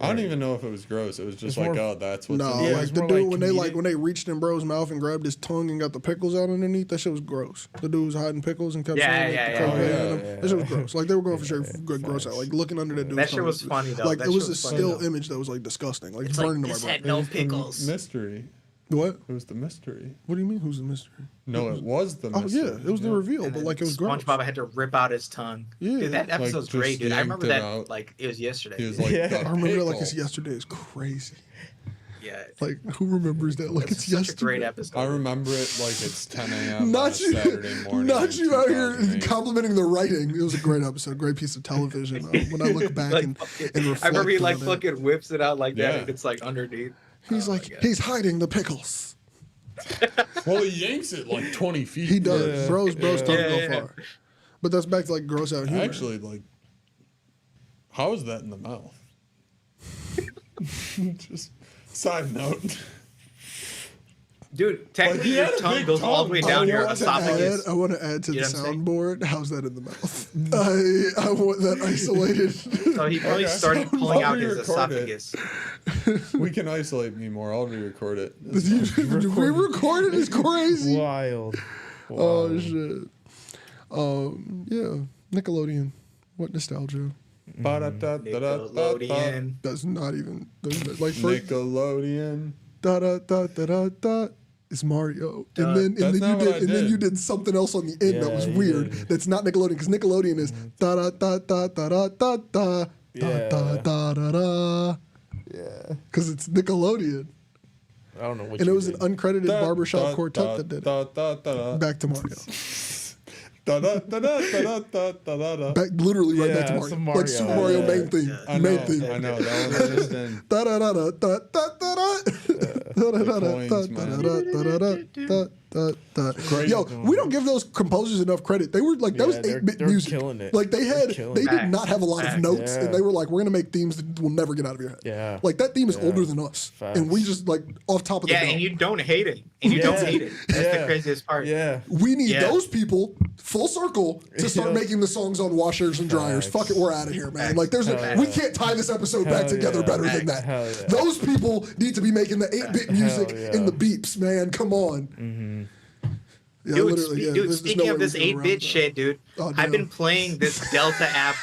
I don't even know if it was gross. It was just It's like, more- oh, that's what's No, in Yeah, there. like it's the more dude like when they reached in bro's mouth and grabbed his tongue and got the pickles out underneath. That shit was gross. The dude was hiding pickles and kept Yeah, saying yeah, like, yeah, the coke yeah, in yeah, them. That shit was gross. Like they were going for straight good gross out. Like looking under that dude's That shit tongue was funny, though. Like That it was shit a was funny, still though. image that was like disgusting. Like It's burned like into this my had brain. no The pickles. mystery. What? It was the mystery. What do you mean? Who's the mystery? No, it was the Oh mystery. yeah, it was the reveal, And but then like it was gross. SpongeBob had to rip out his tongue. Yeah. Dude, that episode's just great, dude. I remember yanked it that out. like it was yesterday. He was like, Yeah. the I remember that like pickle. it's yesterday. It's crazy. Yeah, Like who remembers that? Like it's such a yesterday. great episode. I remember it like it's 10 a.m. on a Not you, Saturday morning. not in you out here 2008. complimenting the writing. It was a great episode, great piece of television. When I look back Like, and fucking- reflect I remember he like on it. fucking whips it out like that, Yeah. and it's like underneath. He's Oh my like, God. he's hiding the pickles. Well, he yanks it like 20 feet. He does. Yeah. Bros don't Yeah, go yeah. far. But that's back to like gross out humor. Actually, like, how is that in the mouth? Just side note. Dude, technically he your had a tongue big goes all the way tongue. down I your want to esophagus. I want to add to You the know what I'm saying? soundboard. How's that in the mouth? I want that isolated. So he probably Okay. started pulling I'll out his re-record it. esophagus. We can isolate me more. I'll re-record it. We recorded is crazy. Wild. Oh shit. Yeah. Nickelodeon. What nostalgia? Nickelodeon. That's not even like first Nickelodeon. da da da da da da. It's Mario, and then That's not what I and then did. you did something else on the end that Yeah, was you weird. did. That's not Nickelodeon because Nickelodeon is da da da da da da da da Yeah. da da da da. Yeah. Because it's Nickelodeon, I don't know what and it you was an did. uncredited barbershop quartet that did it. it. Back to Mario. I Back literally right Yeah, back to it's Mario. a Like Super Mario Mario. main theme. know. Main theme. I know. That one was just in. Da da da da da da da da. Da da da da da coins, da man. da da da da da. Great. Yo, we don't give those composers enough credit. They were like, that was Yeah, 8-bit they're music. killing it. Like they killing did it. not have a lot of Facts. notes, Yeah. and they were like, we're gonna make themes that will never get out of your head. Yeah. Like that theme is Yeah. older than us, and we Facts. just like off top of the Yeah, dome. and you don't hate it. And you don't Yeah. hate it. That's the Yeah. craziest part. Yeah. We need Yeah. those people full circle to start Yeah. making the songs on washers and dryers. Facts. Fuck it, we're out of here, man. Facts. Like there's Hell we yeah. can't tie this episode back Hell together yeah. better than Facts. that. Hell yeah. Those people need to be making the 8-bit music yeah. in the beeps, man. Come on. Mm-hmm. Yeah, Dude, literally, yeah, dude, there's speaking no of way this we can go around 8-bit that. shit, dude, Oh, I've damn. been playing this Delta app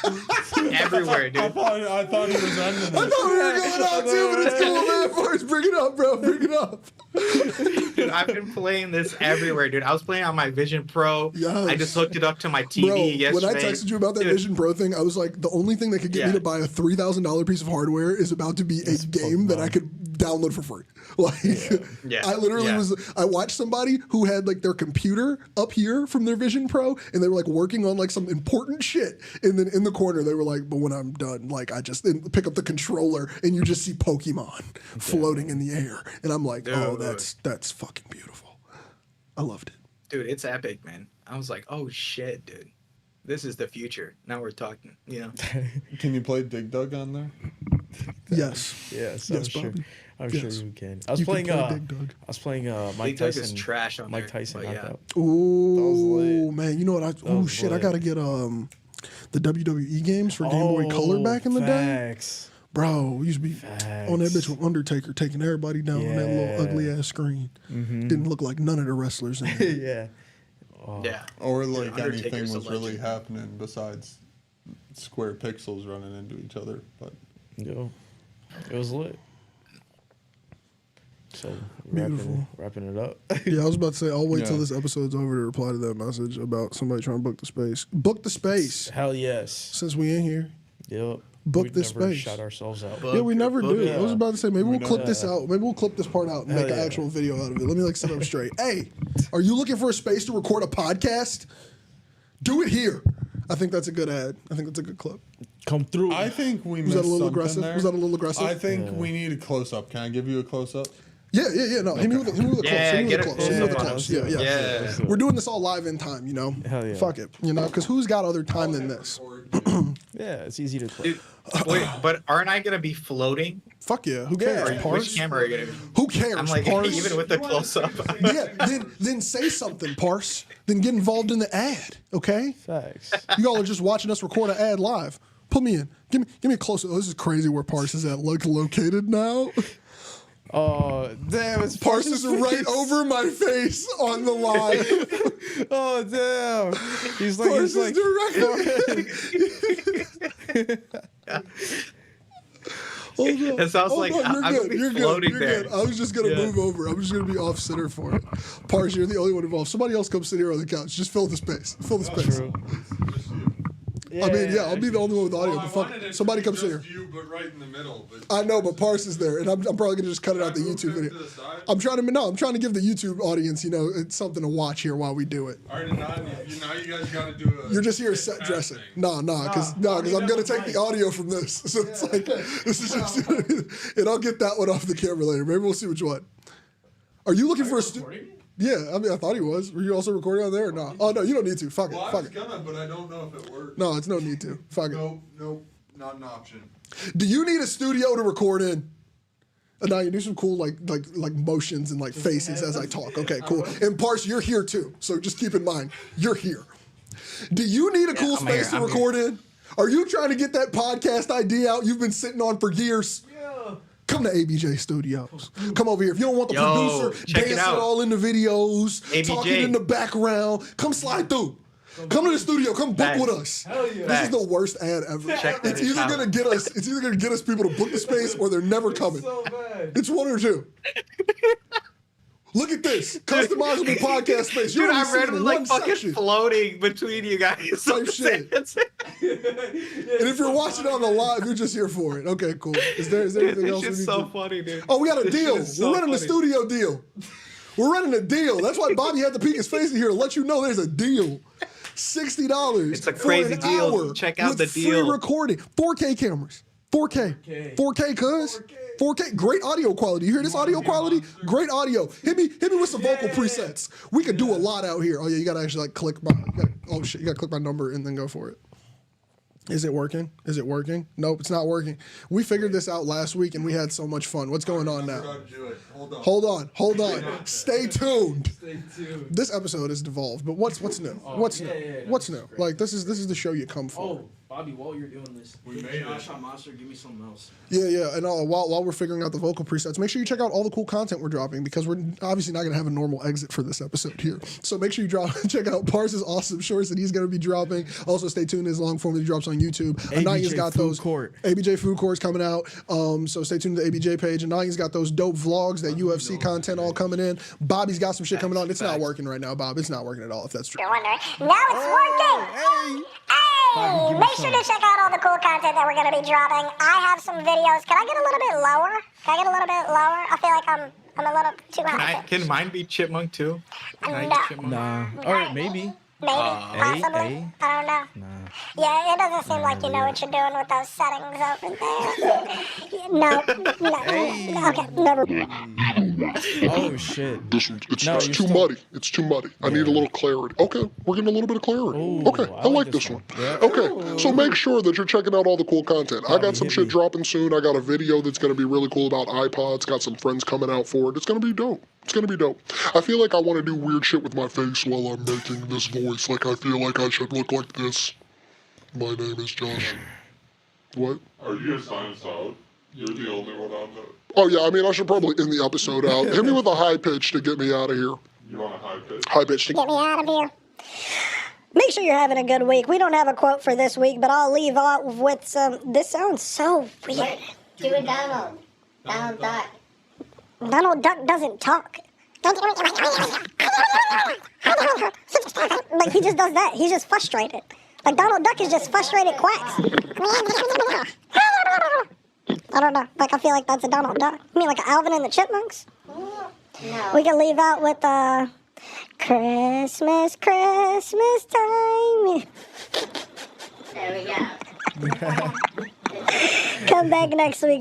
everywhere, dude. I thought he was ending I it. thought we were going out too, but it's cool, man. Forrest, bring it up, bro. Bring it up. Dude, I've been playing this everywhere, dude. I was playing on my Vision Pro. Yes. I just hooked it up to my TV Bro, yesterday. when I texted you about that Dude, Vision Pro thing, I was like, the only thing that could get me Yeah. to buy a $3,000 piece of hardware is about to be a game that I could download for free. Like, Yeah. I literally Yeah. I watched somebody who had like their computer up here from their Vision Pro, and they were like working on like some important shit. And then in the corner, they were like, but when I'm done, like I just then pick up the controller and you just see Pokemon floating in the air. And I'm like, oh, Dude. that's fucking beautiful. I loved it. Dude, it's epic, man. I was like, oh shit, dude. This is the future. Now we're talking, you know? Can you play Dig Dug on there? Yes. Yes, Yes, I'm sure. Bobby. I'm Yes. sure you can. I was You can playing. play Dig Dug. I was playing. Mike Big Dog Tyson. is trash on Mike there, Tyson but knockout. Ooh, lit. man, you know what? Oh was shit, I lit. gotta get the WWE games for Game Boy Color back in the day. Facts. Bro, we used to be on that bitch with Undertaker taking everybody down on that little Yeah. ugly ass screen. Didn't look like none of the wrestlers in there. Yeah. Oh, Yeah. Or like Undertaker's anything a was really legend. happening besides square pixels running into each other. But Yo, it was lit. So Beautiful. wrapping it up. Yeah, I was about to say, I'll wait till Yeah. this episode's over to reply to that message about somebody trying to book the space. Book the space Hell yes. since we in here. Yep. Book We'd this never space. Shut ourselves out. Yeah, we never do. yeah. I was about to say maybe we'll clip don't. this out. Maybe we'll clip this part out and Hell make an yeah. actual video out of it. Let me like set up straight. Hey, are you looking for a space to record a podcast? Do it here. I think that's a good ad. I think that's a good clip. Come through. I think we Was missed that a little something aggressive? there. Was that a little aggressive? I think we need a close up. Can I give you a close up? Yeah. No, hit me with a close. Yeah, Hit me get with a it. close. Hit me with a Yeah, close. let's do Yeah. it. Let's do it. We're doing this all live in time, you know? Hell yeah. Fuck it. You know, because who's got other time than this? Yeah, it's easy to play. Dude, wait, but aren't I gonna be floating? Fuck yeah. Who Yeah. cares? Or Parse? which camera are you gonna be? Who cares? I'm like, Parse? even with the close up. Yeah, then say something, Parse. Then get involved in the ad, okay? Facts. You all are just watching us record an ad live. Put me in. Give me a closer. Oh, this is crazy where Parse is at located now. Oh, damn! It's Parse is right over my face on the live. Oh, damn! He's like, Parse he's is like, directly. Hold on. It sounds like Hold on, I'm you're gonna good. be You're good. floating You're there. good. I was just gonna move over. I'm just gonna be off center for it. Parse, you're the only one involved. Somebody else come sit here on the couch. Just fill the space. Fill the space. true. I mean, yeah, I'll be the only one with audio. But fuck, somebody come sit here. You, but right in the middle. But I know, but Parse is there, and I'm probably gonna just cut it out the YouTube video. I'm trying to give the YouTube audience, you know, it's something to watch here while we do it. All right, now you guys got to do a. You're just here set dressing. Because I'm gonna take the audio from this. So it's like this is just, and I'll get that one off the camera later. Maybe we'll see which one. Are you looking for a Yeah, I mean, I thought he was. Were you also recording on there or not? Oh no, you don't need to. Fuck it. Well, I Fuck was it. gonna, but I don't know if it works. No, it's no need to. Fuck it. Nope, not an option. Do you need a studio to record in? Now you do some cool like motions and like faces as I talk. Okay, cool. And Parse, you're here too. So just keep in mind, you're here. Do you need a cool I'm here, space to I'm record in? Are you trying to get that podcast idea out you've been sitting on for years? Yeah. Come to ABJ Studios. Come over here. If you don't want the producer check it dancing out. all in the videos, ABJ. talking in the background, come slide through. Come to the studio. Come book Facts. with us. Hell yeah. This is Facts. the worst ad ever. Check that It's either out. gonna get us. It's either gonna get us people to book the space, or they're never coming. So bad. It's one or two. Look at this customizable podcast space. You're Dude, only I'm sitting randomly in like one fucking section. floating between you guys. Type shit. It's- And if you're watching on the live, you're just here for it. Okay, cool. Is there anything This else we shit's need so to? funny, dude. Oh, we got a This deal. shit is so We're running a funny. studio deal. We're running a deal. That's why Bobby had to peek his face in here to let you know there's a deal. $60. It's a for crazy an deal. hour Check out with the free deal. recording. 4K cameras. 4K. 4K, cuz. 4K, great audio quality. You hear this audio quality? Great audio. Hit me with some vocal presets. We could do a lot out here. Oh yeah, you gotta actually like click my. Oh shit, you gotta click my number and then go for it. Is it working? Is it working? Nope, it's not working. We figured this out last week and we had so much fun. What's going on now? Hold on. Stay tuned. This episode is devolved, but what's new? What's new? What's new? Like this is the show you come for. Oh, Bobby, while you're doing this, Josh on Monster, give me something else. Yeah, and while we're figuring out the vocal presets, make sure you check out all the cool content we're dropping because we're obviously not gonna have a normal exit for this episode here. So make sure you check out Pars' awesome shorts that he's gonna be dropping. Also, stay tuned to his long form that he drops on YouTube. Ananya's got those ABJ Food Court's coming out. So stay tuned to the ABJ page. Ananya's got those dope vlogs, that UFC content all coming in. Bobby's got some shit coming on. It's not working right now, Bob. It's not working at all. If that's true. You're wondering. Now it's working. Hey, make sure to check out all the cool content that we're going to be dropping. I have some videos. Can I get a little bit lower? I feel like I'm a little too high. Can mine be chipmunk too? Nah. Or maybe. Maybe, possibly. I don't know. Nah. Yeah, it doesn't seem like you know what you're doing with those settings over there. No. Okay, never. Oh shit. It's too muddy. It's too muddy. I need a little clarity. Okay, we're getting a little bit of clarity. Ooh, okay, I like this one. Yeah. Okay, so make sure that you're checking out all the cool content. I got some shit dropping soon. I got a video that's going to be really cool about iPods. Got some friends coming out for it. It's going to be dope. It's going to be dope. I feel like I want to do weird shit with my face while I'm making this voice. Like, I feel like I should look like this. My name is Josh. What? Are you signing out? You're the only one on the... Oh, yeah, I mean, I should probably end the episode out. Hit me with a high pitch to get me out of here. You want a high pitch? High pitch to get me out of here. Make sure you're having a good week. We don't have a quote for this week, but I'll leave off with some... This sounds so weird. Do a Donald. Donald Duck. Donald Duck doesn't talk. Like, he just does that. He's just frustrated. Like, Donald Duck is just frustrated quacks. I don't know. Like, I feel like that's a Donald Duck. You mean like Alvin and the Chipmunks? No. We can leave out with Christmas time. There we go. Come back next week.